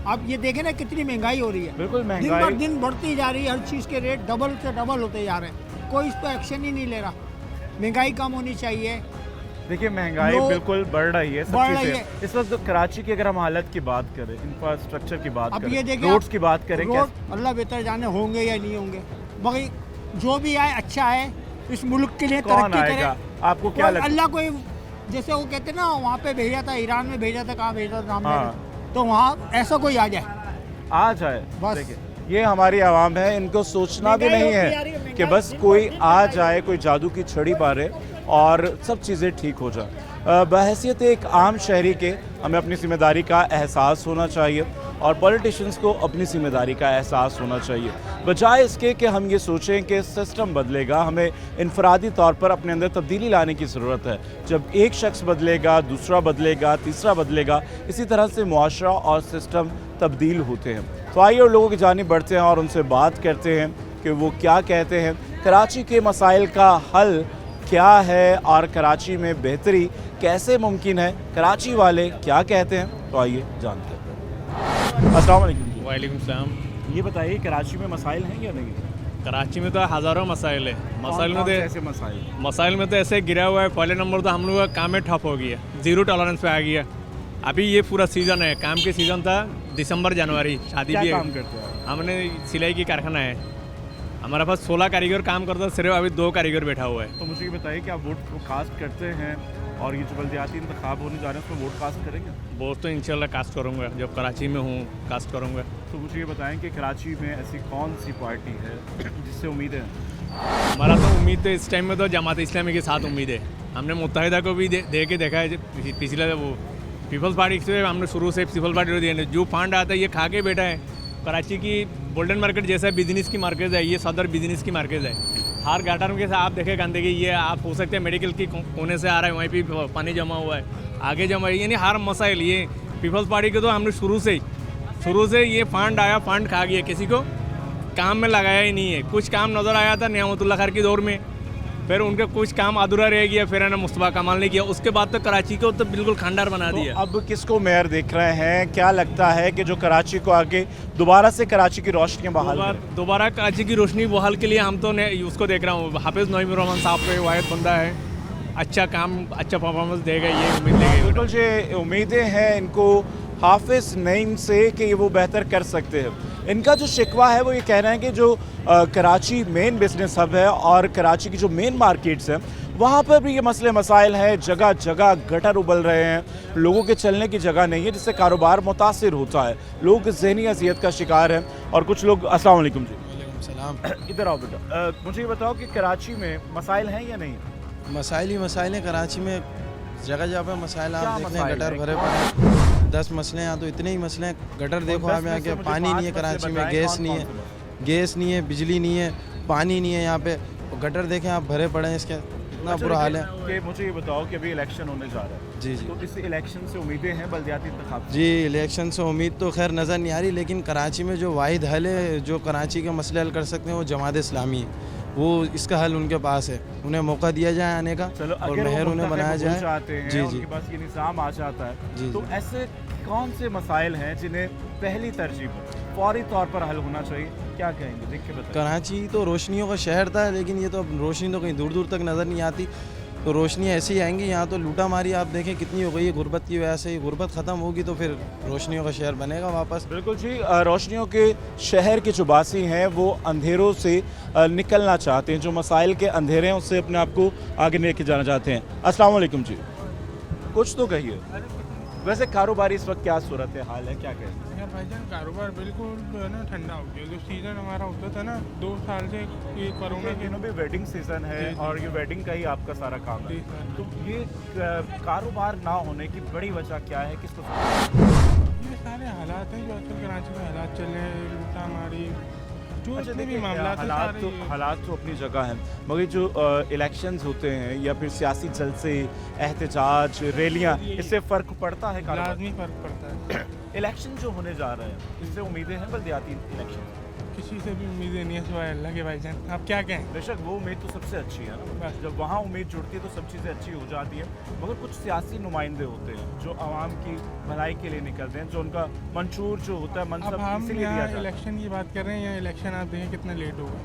आप ये देखें ना कितनी महंगाई हो रही है। बिल्कुल दिन महंगाई पर दिन बढ़ती जा रही है, हर चीज़ के रेट डबल से डबल होते जा रहे हैं। कोई इस पर एक्शन ही नहीं ले रहा। महंगाई कम होनी चाहिए। देखिए महंगाई लोग बिल्कुल बढ़ रही है, बढ़ सब रही चीज़ें। है। इस वक्त कराची की अगर हम हालत की बात करें, इंफ्रास्ट्रक्चर की बात अब करें, ये देखिए रोड्स आप, की बात करें, रोड अल्लाह बेहतर जाने होंगे या नहीं होंगे, बाकी जो भी आए अच्छा है, इस मुल्क के लिए कौन तरक्की आएगा? करे। आपको क्या लगता है? अल्लाह कोई, जैसे वो कहते ना वहाँ पे भेजा था, ईरान में भेजा था, कहाँ भेजा था हमने, हाँ। तो वहाँ ऐसा कोई आ जाए, आ जाए। बस। देखिए ये हमारी आवाम है, इनको सोचना भी महंगाई नहीं होती जा रही है, है कि महंगाई बस दिन कोई ब दिन आ महंगाई जाए, कोई जादू की छड़ी मारे और सब चीज़ें ठीक हो जाए। बहैसियत एक आम शहरी के हमें अपनी जिम्मेदारी का एहसास होना चाहिए और पॉलिटिशियंस को अपनी जिम्मेदारी का एहसास होना चाहिए, बजाय इसके कि हम ये सोचें कि सिस्टम बदलेगा। हमें इनफरादी तौर पर अपने अंदर तब्दीली लाने की ज़रूरत है। जब एक शख्स बदलेगा, दूसरा बदलेगा, तीसरा बदलेगा, इसी तरह से मुआशरा और सिस्टम तब्दील होते हैं। तो आइए और लोगों की जानिब बढ़ते हैं और उनसे बात करते हैं कि वो क्या कहते हैं, कराची के मसाइल का हल क्या है और कराची में बेहतरी कैसे मुमकिन है, कराची वाले क्या कहते हैं। तो आइए जानते हैं। अस्सलाम वालेकुम। वालेकुम सलाम। ये बताइए कराची में मसाइल हैं या नहीं? कराची में तो हज़ारों मसाइल है। मसाइल में तो ऐसे मसाइल में तो ऐसे गिरा हुआ है। पहले नंबर तो हम लोग का काम में ठप हो गया, ज़ीरो टॉलरेंस पे आ गया। अभी ये पूरा सीज़न है, काम के सीज़न था दिसंबर जनवरी, शादी भी काम करते हैं? हमने सिलाई की कारखाना है, हमारे पास 16 कारीगर काम करता है, सिर्फ अभी 2 कारीगर बैठा हुआ है। तो मुझे ये बताइए कि आप वोट कास्ट करते हैं और ये जो बल्दियाती इंतखाब होने जा रहे हैं उसमें वोट कास्ट करेंगे? वोट तो इंशाल्लाह कास्ट करूँगा, जब कराची में हूँ कास्ट करूँगा। तो मुझे ये बताएं कि कराची में ऐसी कौन सी पार्टी है जिससे उम्मीदें हैं? हमारा तो उम्मीद तो इस टाइम में तो जमात इस्लामी के साथ उम्मीद है। हमने मुत्तहिदा को भी दे के देखा है, पिछले वो पीपल्स पार्टी से हमने शुरू से पीपल्स पार्टी दिया, जो फंड आता है ये खा के बैठा है। कराची की गोल्डन मार्केट जैसा बिजनेस की मार्केट है, ये सदर बिजनेस की मार्केट है। हर गाटर के साथ आप देखें गंदगी, ये आप हो सकते हैं मेडिकल की कोने से आ रहा है, वहीं पे पानी जमा हुआ है, आगे जमा है, यानी हर मसाइल ये पीपल्स पार्टी के तो हमने शुरू से ये फंड आया, फंड खा गया, किसी को काम में लगाया ही नहीं है। कुछ काम नज़र आया था नियामतुल्ला खैर के दौर में, फिर उनका कुछ काम अधूरा रह गया, फिर ना मुस्तफा कमाल ने किया, उसके बाद तो कराची को तो बिल्कुल खंडार बना दिया। तो अब किसको मेयर देख रहे हैं? क्या लगता है कि जो कराची को आगे दोबारा से कराची की रोशनी बहाल करें? दोबारा कराची की रोशनी बहाल के लिए हम तो उसको देख रहा हूँ, हाफिज़ नईम रहमान साहब पे वाहिद बंदा है, अच्छा काम, अच्छा परफॉर्मेंस देगा, ये उम्मीद लेंगे। बिल्कुल ये उम्मीदें हैं इनको हाफिज़ नईम से कि वो बेहतर कर सकते हैं। इनका जो शिकवा है वो ये कहना है कि जो कराची मेन बिजनेस हब है और कराची की जो मेन मार्केट्स हैं वहाँ पर भी ये मसले मसाइल हैं, जगह जगह गटर उबल रहे हैं, लोगों के चलने की जगह नहीं है, जिससे कारोबार मुतासिर होता है, लोग ज़हनी अज़ियत का शिकार हैं। और कुछ लोग अस्सलाम वालेकुम जी। वालेकुम सलाम। इधर आओ बेटा, मुझे ये बताओ कि कराची में मसाइल हैं या नहीं? मसाइल ही मसाइल हैं कराची में, जगह जगह पे मसाइल आप देख लें, गटर भरे कौन पड़े 10 मसले हैं, तो इतने ही मसले हैं। गटर देखो आप यहाँ के, पानी नहीं है कराची में, गैस नहीं है, बिजली नहीं है, पानी नहीं है यहाँ पे, गटर देखें आप भरे पड़े हैं, इसके इतना बुरा हाल है। कि मुझे ये बताओ कि अभी इलेक्शन होने जा रहा है, जी जी, तो इस इलेक्शन से उम्मीदें हैं बल्दियाती इंतखाब? जी इलेक्शन से उम्मीद तो खैर नज़र नहीं आ रही, लेकिन कराची में जो वाहिद हल है, जो कराची के मसले हल कर सकते हैं, वो जमात इस्लामी है, वो इसका हल उनके पास है, उन्हें मौका दिया जाए आने का और मेहर उन्हें बनाया जाए। जी जी, उनके पास ये निज़ाम आ जाता है जी, तो ऐसे कौन से मसाइल हैं जिन्हें पहली तरजीह पर फौरी तौर पर हल होना चाहिए? क्या कहेंगे, देख के बताइए। कराची तो रोशनियों का शहर था, लेकिन ये तो अब रोशनी तो कहीं दूर दूर तक नज़र नहीं आती, तो रोशनी ऐसी ही आएंगी। यहाँ तो लूटा मारी आप देखें कितनी हो गई है गुर्बत की वजह से, गुर्बत ख़त्म होगी तो फिर रोशनियों का शहर बनेगा वापस। बिल्कुल जी, रोशनियों के शहर के जो बासी हैं वो अंधेरों से निकलना चाहते हैं, जो मसाइल के अंधेरे हैं उससे अपने आप को आगे लेके जाना चाहते हैं। अस्सलाम वालेकुम जी, कुछ तो कहिए। वैसे कारोबारी इस वक्त क्या सूरत हाल है, क्या कहते हैं? यार भाईजान कारोबार बिल्कुल जो है ना ठंडा हो गया। जो सीज़न हमारा होता था ना 2 साल से, ये कोरोना के दिनों में वेडिंग सीजन है और ये वेडिंग का ही आपका सारा काम है, तो ये कारोबार ना होने की बड़ी वजह क्या है, किसको? ये सारे हालात हैं जो आजकल कराची में हालात चल रहे हैं, लूटा मारी, जो जितने भी मामला हालात तो अपनी जगह हैं, मगर जो इलेक्शंस होते हैं या फिर सियासी जलसे, एहतजाज, रैलियां, इससे फ़र्क पड़ता है? लाजमी फ़र्क पड़ता है। इलेक्शन जो होने जा रहे हैं, इससे उम्मीदें हैं बल्दियाती इलेक्शन? किसी से भी उम्मीदें नहीं है सिवाय अल्लाह के भाईजान। आप क्या कहें? बेशक वो उम्मीद तो सबसे अच्छी है ना, जब वहाँ उम्मीद जुड़ती है तो सब चीज़ें अच्छी हो जाती हैं, मगर कुछ सियासी नुमाइंदे होते हैं जो आवाम की भलाई के लिए निकलते हैं, जो उनका मंशूर जो होता है मनसब इसीलिए दिया जाता है। इलेक्शन की बात कर रहे हैं, या इलेक्शन आप देखें कितना लेट होगा,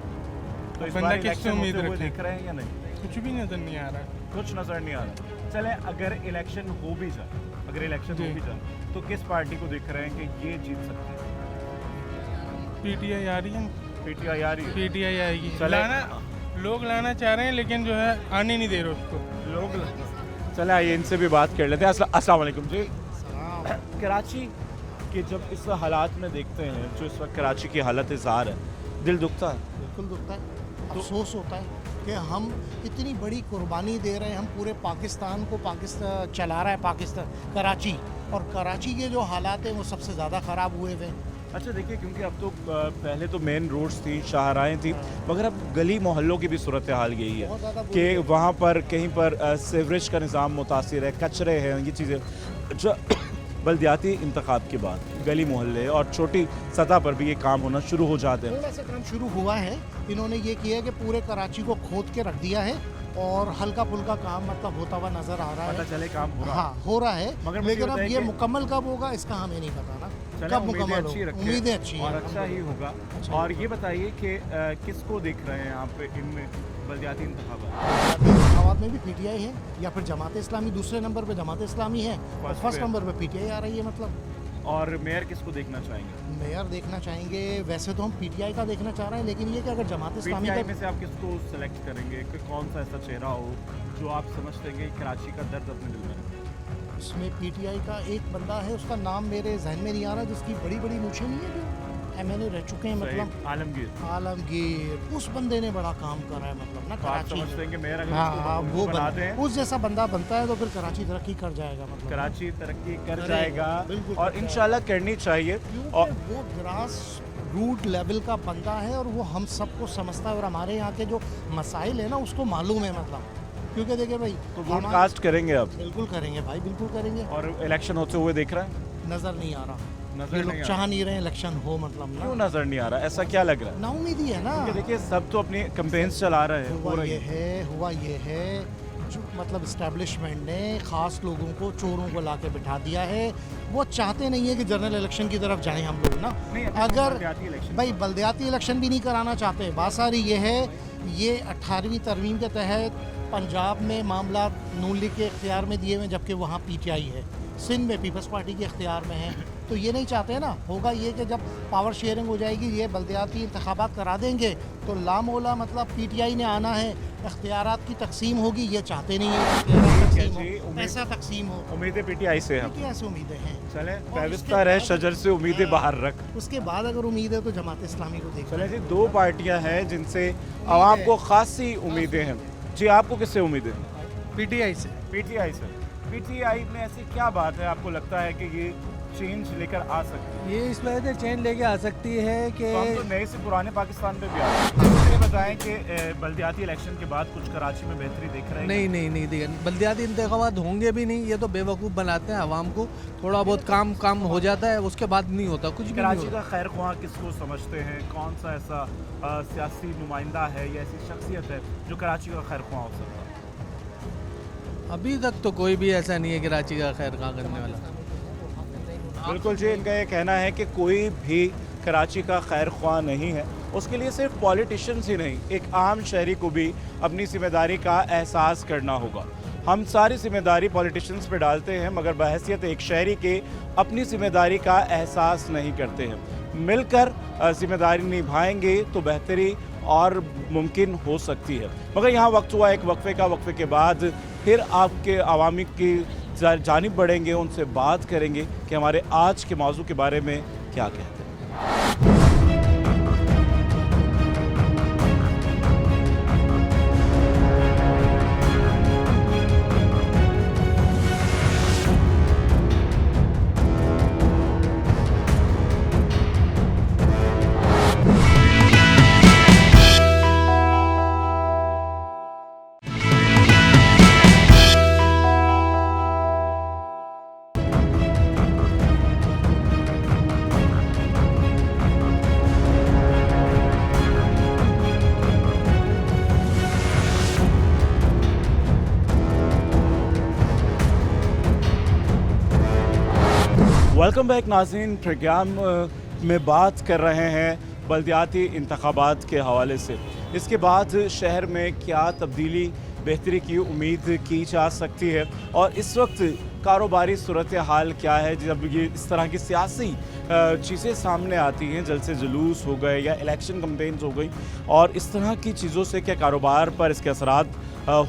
तो इस बंदा बार किससे उम्मीद देख रहे हैं या नहीं? कुछ भी नज़र नहीं आ रहा, कुछ नज़र नहीं आ रहा। चले अगर इलेक्शन हो भी जाए, तो किस पार्टी को देख रहे हैं कि ये जीत सकती है? PTI आ रही है, PTI आ रही है, PTI आएगी। लोग लाना चाह रहे हैं लेकिन जो है आने नहीं दे रहे उसको लोग। चले आइए इनसे भी बात कर लेते हैं। अस्सलाम वालेकुम जी। कराची के जब इस हालात में देखते हैं, जो इस वक्त कराची की हालत इज़हार है, दिल दुखता है? बिल्कुल दुखता है, अफसोस होता है कि हम इतनी बड़ी कुर्बानी दे रहे हैं, हम पूरे पाकिस्तान को चला रहा है पाकिस्तान, कराची, और कराची के जो हालात हैं वो सबसे ज़्यादा ख़राब हुए हुए हैं। अच्छा देखिए, क्योंकि अब तो पहले तो मेन रोड्स थी, शाहराहें थी, मगर अब गली मोहल्लों की भी सूरत हाल यही है कि वहाँ पर कहीं पर सीवरेज का निज़ाम मुतासिर है, कचरे हैं, ये चीज़ें जो बल्दियाती इंतखाब के बाद गली मोहल्ले और छोटी सतह पर भी ये काम होना शुरू हो जाते हैं। थोड़ा सा काम शुरू हुआ है, इन्होंने ये किया है कि पूरे कराची को खोद के रख दिया है और हल्का फुल्का काम मतलब होता हुआ नज़र आ रहा है। पता चले काम हो रहा है। हाँ हो रहा है, लेकिन अब ये मुकम्मल कब होगा इसका हमें नहीं पता ना, कब मुकम्मल होगा। उम्मीदें अच्छी हैं और अच्छा ही होगा। और ये बताइए कि किसको देख रहे हैं आप इनमें बल्दियाती इंतखाबात में भी PTI है या फिर जमात इस्लामी, दूसरे नंबर पे जमात इस्लामी है और फर्स्ट नंबर पे PTI आ रही है मतलब। और मेयर किसको देखना चाहेंगे? मेयर देखना चाहेंगे, वैसे तो हम PTI का देखना चाह रहे हैं, लेकिन ये कि अगर जमात इस्लामी PTI में से आप किसको सेलेक्ट करेंगे कि कौन सा ऐसा चेहरा हो जो आप समझते हैं कि कराची का दर्द अपने दिल में रखे? इसमें PTI का एक बंदा है, उसका नाम मेरे जहन में नहीं आ रहा, जिसकी बड़ी बड़ी मूछें नहीं है, जो MLA रह चुके हैं, मतलब आलमगीर, उस बंदे ने बड़ा काम करा है मतलब ना कराची। हाँ, वो उस जैसा बंदा बनता है तो फिर कराची तरक्की कर जाएगा, मतलब कराची तरक्की कर जाएगा और इंशाल्लाह करनी चाहिए। और वो ग्रास रूट लेवल का बंदा है और वो हम सबको समझता है और हमारे यहाँ के जो मसाइल है ना उसको मालूम है, मतलब क्योंकि देखिए भाई तो वोट कास्ट करेंगे आप? बिल्कुल करेंगे भाई, बिल्कुल करेंगे। और इलेक्शन होते हुए देख रहा है? नज़र नहीं आ रहा, ये लोग चाह नहीं रहे इलेक्शन हो, मतलब ना। क्यों नजर नहीं आ रहा, ऐसा क्या लग रहा है? ना उम्मीदी है ना, देखिए सब तो अपनी कैंपेन्स चला रहे हैं। हुआ ये है जो मतलब इस्टेब्लिशमेंट ने ख़ास लोगों को, चोरों को ला के बिठा दिया है। वो चाहते नहीं है कि जनरल इलेक्शन की तरफ जाएं हम लोग ना। अगर भाई बल्दियाती इलेक्शन भी नहीं कराना चाहते, बात सारी ये है, ये 18वीं तरमीम के तहत पंजाब में मामला नून लीग के इख्तियार में दिए हुए, जबकि वहाँ PTI है, सिंध में पीपल्स पार्टी के इख्तियार में है, तो ये नहीं चाहते ना। होगा ये कि जब पावर शेयरिंग हो जाएगी, ये बल्दियाती इंतखाबात करा देंगे तो लामोला मतलब PTI ने आना है, इख्तियारात की तकसीम होगी, ये चाहते नहीं है ऐसा तकसीम हो। उम्मीदें PTI से हैं, PTI से उम्मीदें हैं। चले पैविस्ता रहे शजर से उम्मीदें बाहर रख। उसके बाद अगर उम्मीद है तो जमात इस्लामी को देख। चले जी, 2 पार्टियां हैं जिनसे आवाम को खासी उम्मीदें हैं। जी आपको किससे उम्मीद है? PTI से। PTI में ऐसी क्या बात है आपको लगता है कि ये चेंज लेकर आ सकती है? ये इस वजह से चेंज लेके आ सकती है कि तो हम तो नए से पुराने पाकिस्तान पे भी आ रहे हैं। ये बताएं कि बल्दियाती इलेक्शन के बाद कुछ कराची में बेहतरी दिख रही है? नहीं देखिए, बल्दियाती इंतखाबात होंगे भी नहीं, ये तो बेवकूफ़ बनाते हैं आवाम को, थोड़ा बहुत काम हो जाता है, उसके बाद नहीं होता कुछ भी। कराची का खैर ख्वाह किसको समझते हैं? कौन सा ऐसा सियासी नुमाइंदा है या ऐसी शख्सियत है जो कराची का खैर ख्वाह हो सकता है? अभी तक तो कोई भी ऐसा नहीं है कराची का खैर ख्वाह करने वाला। बिल्कुल जी, इनका ये कहना है कि कोई भी कराची का खैर ख्वाह नहीं है। उसके लिए सिर्फ पॉलिटिशियंस ही नहीं, एक आम शहरी को भी अपनी जिम्मेदारी का एहसास करना होगा। हम सारी जिम्मेदारी पॉलिटिशियंस पे डालते हैं, मगर बहैसियत एक शहरी के अपनी जिम्मेदारी का एहसास नहीं करते हैं। मिलकर जिम्मेदारी निभाएंगे तो बेहतरी और मुमकिन हो सकती है। मगर यहाँ वक्त हुआ एक वक्फे का, वक्फे के बाद फिर आपके अवामी की जानिब बढ़ेंगे, उनसे बात करेंगे कि हमारे आज के मौजू के बारे में क्या कहते हैं। वेलकम बैक नाज़रीन। प्रोग्राम में बात कर रहे हैं बल्दियाती इंतखाबात के हवाले से। इसके बाद शहर में क्या तब्दीली बेहतरी की उम्मीद की जा सकती है और इस वक्त कारोबारी सूरत हाल क्या है जब ये इस तरह की सियासी चीज़ें सामने आती हैं, जलसे जुलूस हो गए या इलेक्शन कैंपेन्स हो गई, और इस तरह की चीज़ों से क्या कारोबार पर इसके असरात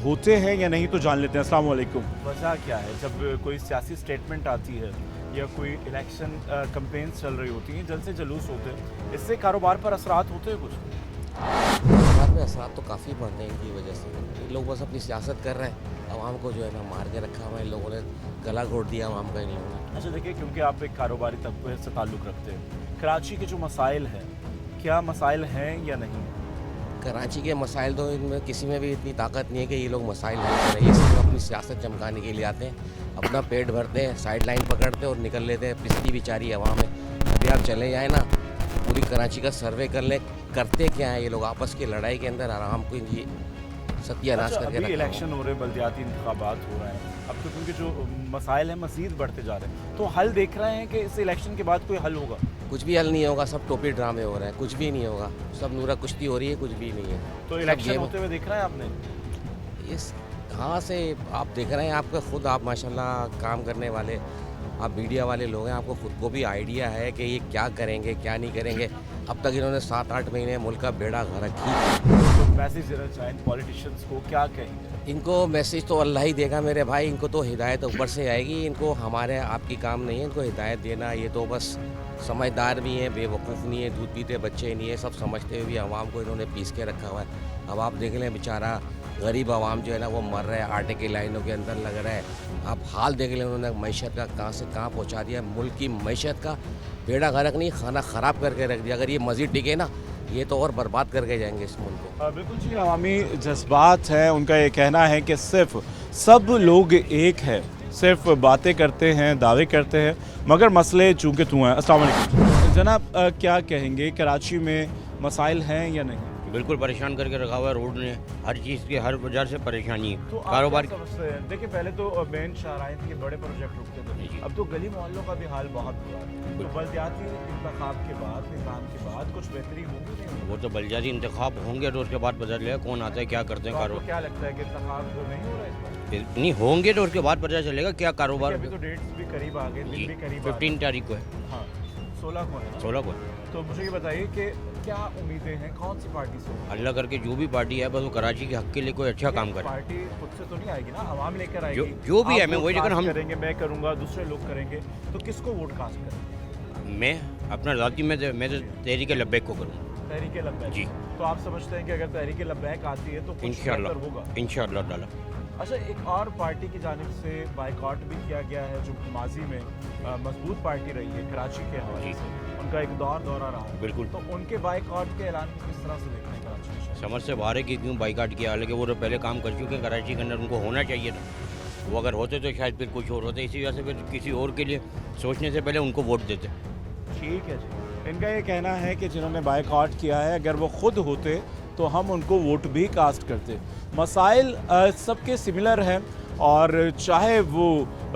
होते हैं या नहीं, तो जान लेते हैं। अस्सलाम वालेकुम। वजह क्या है जब कोई सियासी स्टेटमेंट आती है या कोई इलेक्शन कैंपेन्स चल रही होती हैं, जलसे जुलूस होते हैं, इससे कारोबार पर असरात होते हैं? कुछ कारोबार में असरात तो काफ़ी बढ़ रहे हैं इनकी वजह से। ये लोग बस अपनी सियासत कर रहे हैं, आवाम को जो है ना मार के रखा हुआ है इन लोगों ने, गला घोट दिया आवाम का इन लोगों ने। अच्छा देखिए, क्योंकि आप एक कारोबारी तबके से ताल्लुक़ रखते हैं, कराची के जो मसाइल हैं, क्या मसाइल हैं या नहीं? कराची के मसाइल तो इनमें किसी में भी इतनी ताकत नहीं है कि ये लोग मसाइल हल करें। ये सिर्फ अपनी सियासत चमकाने के लिए आते हैं, अपना पेट भरते हैं, साइड लाइन पकड़ते हैं और निकल लेते हैं। पिसती बेचारी आवाम है। अभी आप चले जाए ना, पूरी कराची का सर्वे कर लें, करते क्या है ये लोग आपस की लड़ाई के अंदर आराम को ये सत्यानाश करके रखा है। इलेक्शन हो रहे हैं, बल्दियाती इंतखाबात हो रहे हैं, अब तो क्योंकि जो मसाइल हैं मज़ीद बढ़ते जा रहे हैं, तो हल देख रहे हैं कि इस इलेक्शन के बाद कोई हल होगा? कुछ भी हल नहीं होगा, सब टोपी ड्रामे हो रहे हैं, कुछ भी नहीं होगा, सब नूरा कुश्ती हो रही है, कुछ भी नहीं है। तो इलेक्शन होते हुए देख रहे हैं आपने? इस कहाँ से आप देख रहे हैं? आपका खुद आप माशाल्लाह काम करने वाले, आप मीडिया वाले लोग हैं, आपको खुद को भी आइडिया है कि ये क्या करेंगे क्या नहीं करेंगे। अब तक इन्होंने 7-8 महीने मुल्क का बेड़ा गर्क की। तो मैसेज देना चाहें पॉलिटिशियंस को, क्या कहेंगे? इनको मैसेज तो अल्लाह ही देगा मेरे भाई, इनको तो हिदायत ऊपर से आएगी, इनको हमारे आपकी काम नहीं है इनको हिदायत देना। ये तो बस समझदार भी हैं, बेवकूफ़ नहीं है, दूध पीते बच्चे नहीं है, सब समझते हुए भी आवाम को इन्होंने पीस के रखा हुआ है। अब आप देख लें बेचारा गरीब आवाम जो है ना वो मर रहा है, आटे की लाइनों के अंदर लग रहा है। आप हाल देख लें उन्होंने मैशत का कहाँ से कहाँ पहुँचा दिया, मुल्क की मैशत का बेड़ा गर्क नहीं, खाना ख़राब करके रख दिया। अगर ये मज़ीद टिके ना, ये तो और बर्बाद करके जाएंगे इस मुल्क को। बिल्कुल जी, अवामी जज्बात हैं, उनका ये कहना है कि सिर्फ सब लोग एक है, सिर्फ बातें करते हैं, दावे करते हैं, मगर मसले चूँकि तू हैं। अस्सलाम वालेकुम जनाब, क्या कहेंगे, कराची में मसाइल हैं या नहीं? बिल्कुल परेशान करके रखा हुआ है, रोड ने हर चीज़ की हर वजह से परेशानी है। तो कारोबार देखिए, पहले तो मेन शाहराइन के बड़े प्रोजेक्ट रुकते थे, अब तो गली मोहल्लों का भी हाल बहुत बुरा है। तो बल्दियाती इंतखाब के बाद, निज़ाम के बाद कुछ बेहतरी होगी नहीं? वो तो बल्दियाती इंतखाब होंगे तो उसके बाद पता चलेगा कौन आता है क्या करते हैं कारोबार। क्या लगता है कि इंतखाब नहीं हो रहा है? नहीं होंगे तो उसके बाद पता चलेगा क्या कारोबार। अभी तो डेट्स भी करीब आ गए, दिन भी करीब 15 तारीख को है। हाँ, 16 को है। 16 को। तो मुझे ये बताइए कि क्या उम्मीदें हैं, कौन सी पार्टी से? अल्लाह करके जो भी पार्टी है बस वो कराची के हक के लिए कोई अच्छा काम करे। पार्टी खुद से तो नहीं आएगी ना, आवाम लेकर आएगी। जो भी है, मैं वही लेकर हम करेंगे, मैं करूँगा, दूसरे लोग करेंगे, तो किसको वोट कास्ट करेंगे? मैं अपना ज़ाती में तो तहरीक लब्बैक को करूँगा। तहरीक लब्बैक जी। तो आप समझते हैं कि अगर तहरीक लब्बैक आती है तो इंशाअल्लाह होगा? इंशाअल्लाह ताला। अच्छा, एक और पार्टी की जानिब से बाइकआउट भी किया गया है जो माजी में मजबूत पार्टी रही है कराची के हवाले से, उनका एक दौरा रहा है। बिल्कुल। तो उनके बाइकआउट के ऐलान को किस तरह से देखते हैं कराची? समझ से बाहर है कि क्यों बाइकआउट किया, हालांकि वो तो पहले काम कर चुके हैं कराची के अंदर, उनको होना चाहिए था। वो अगर होते तो शायद फिर कुछ और होते, इसी वजह से फिर किसी और के लिए सोचने से पहले उनको वोट देते। ठीक है जी, इनका ये कहना है कि जिन्होंने बाइकआउट किया है, अगर वो खुद होते तो हम उनको वोट भी कास्ट करते। मसाइल सबके सिमिलर हैं, और चाहे वो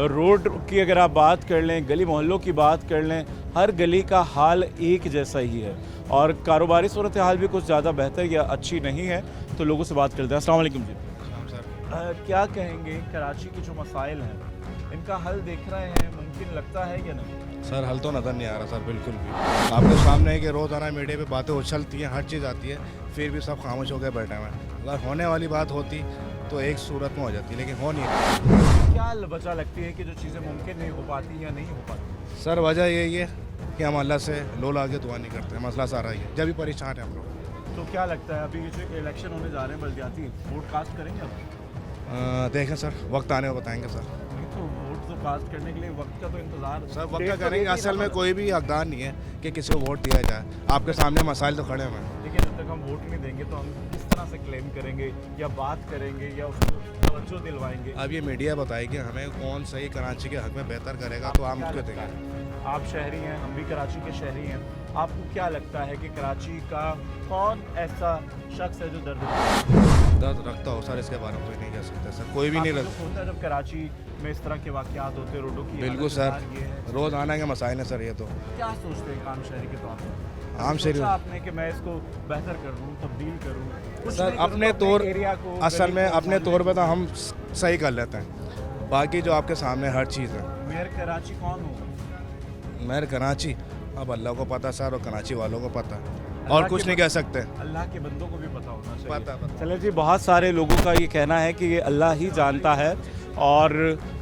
रोड की अगर आप बात कर लें, गली मोहल्लों की बात कर लें, हर गली का हाल एक जैसा ही है, और कारोबारी सूरत हाल भी कुछ ज़्यादा बेहतर या अच्छी नहीं है। तो लोगों से बात करते हैं। अस्सलाम वालेकुम जी। क्या कहेंगे, कराची के जो मसाइल हैं इनका हल देख रहे हैं, मुमकिन लगता है या नहीं? सर हल तो नज़र नहीं आ रहा सर, बिल्कुल भी। आपके सामने है कि रोज़ाना मीडिया पे बातें उछलती हैं, हर चीज़ आती है, फिर भी सब खामोश होकर बैठे हुए हैं। अगर होने वाली बात होती तो एक सूरत में हो जाती, लेकिन हो नहीं रही। क्या वजह लगती है कि जो चीज़ें मुमकिन नहीं हो पाती या नहीं हो पाती? सर वजह यही है कि हम अल्लाह से लो लाके दुआ नहीं करते, मसला सारा ही है, जब भी परेशान है हम लोग। तो क्या लगता है अभी जो इलेक्शन होने जा रहे हैं बल्दियाती, वोट कास्ट करेंगे आप? देखें सर, वक्त आने को बताएंगे सर। नहीं तो वोट तो कास्ट करने के लिए वक्त का तो इंतजार सर वक्त का करेंगे, असल में कोई भी हकदार नहीं है कि किसी को वोट दिया जाए। आपके सामने मसाइल तो खड़े हुए हैं। देखिए, जब तक हम वोट नहीं देंगे तो हम किस तरह से क्लेम करेंगे या बात करेंगे या उसको तवज्जो दिलवाएंगे? अब ये मीडिया बताएगी हमें कौन सही कराची के हक में बेहतर करेगा, तो हम उसको देंगे। आप शहरी हैं, हम भी कराची के शहरी हैं। आपको क्या लगता है कि कराची का कौन ऐसा शख्स है जो दर्द रखता हो? सर इसके बारे में कोई नहीं कह सकते सर, कोई भी नहीं लगता। होता है जब कराची में इस तरह के वाक़यात होते हैं, रोडों की बिल्कुल सर, रोज़ आने के मसाइल हैं सर। ये तो क्या सोचते हैं आम शहरी के तौर पर? आम शहरी आपने कि मैं इसको बेहतर कर दूँ, तब्दील करूँ सर अपने तौर, असल में अपने तौर पर तो हम सही कर लेते हैं, बाकी जो आपके सामने हर चीज़ है। मेयर कराची कौन होगा? मेयर कराची अब अल्लाह को पता सर, और कराची वालों को पता, और कुछ नहीं कह सकते। अल्लाह के बंदों को भी पता होना चाहिए। पता। चले जी, बहुत सारे लोगों का ये कहना है कि ये अल्लाह ही जानता है, और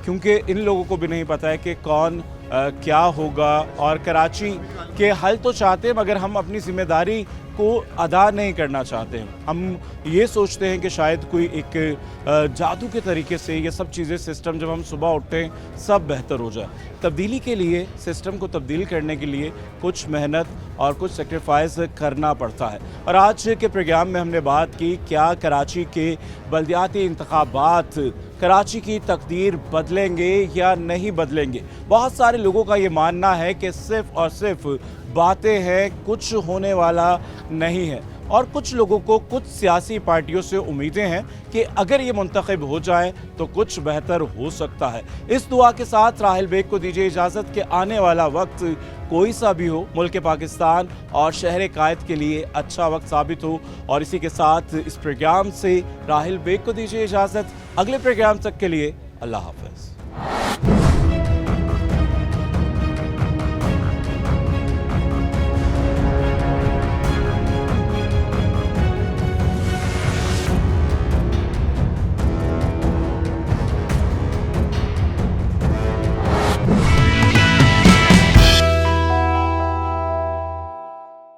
क्योंकि इन लोगों को भी नहीं पता है कि कौन क्या होगा, और कराची के हल तो चाहते हैं मगर हम अपनी जिम्मेदारी को अदा नहीं करना चाहते हैं। हम ये सोचते हैं कि शायद कोई एक जादू के तरीके से ये सब चीज़ें, सिस्टम जब हम सुबह उठते हैं सब बेहतर हो जाए। तब्दीली के लिए, सिस्टम को तब्दील करने के लिए कुछ मेहनत और कुछ सेक्रीफाइस करना पड़ता है। और आज के प्रोग्राम में हमने बात की क्या कराची के बल्दियाती इंतखाबात कराची की तकदीर बदलेंगे या नहीं बदलेंगे। बहुत सारे लोगों का ये मानना है कि सिर्फ़ और सिर्फ बातें हैं, कुछ होने वाला नहीं है। और कुछ लोगों को कुछ सियासी पार्टियों से उम्मीदें हैं कि अगर ये मुंतखब हो जाए तो कुछ बेहतर हो सकता है। इस दुआ के साथ राहिल बेग को दीजिए इजाज़त कि आने वाला वक्त कोई सा भी हो, मुल्क पाकिस्तान और शहर कायद के लिए अच्छा वक्त साबित हो। और इसी के साथ इस प्रोग्राम से राहिल बेग को दीजिए इजाज़त। अगले प्रोग्राम तक के लिए अल्लाह हाफ़िज़।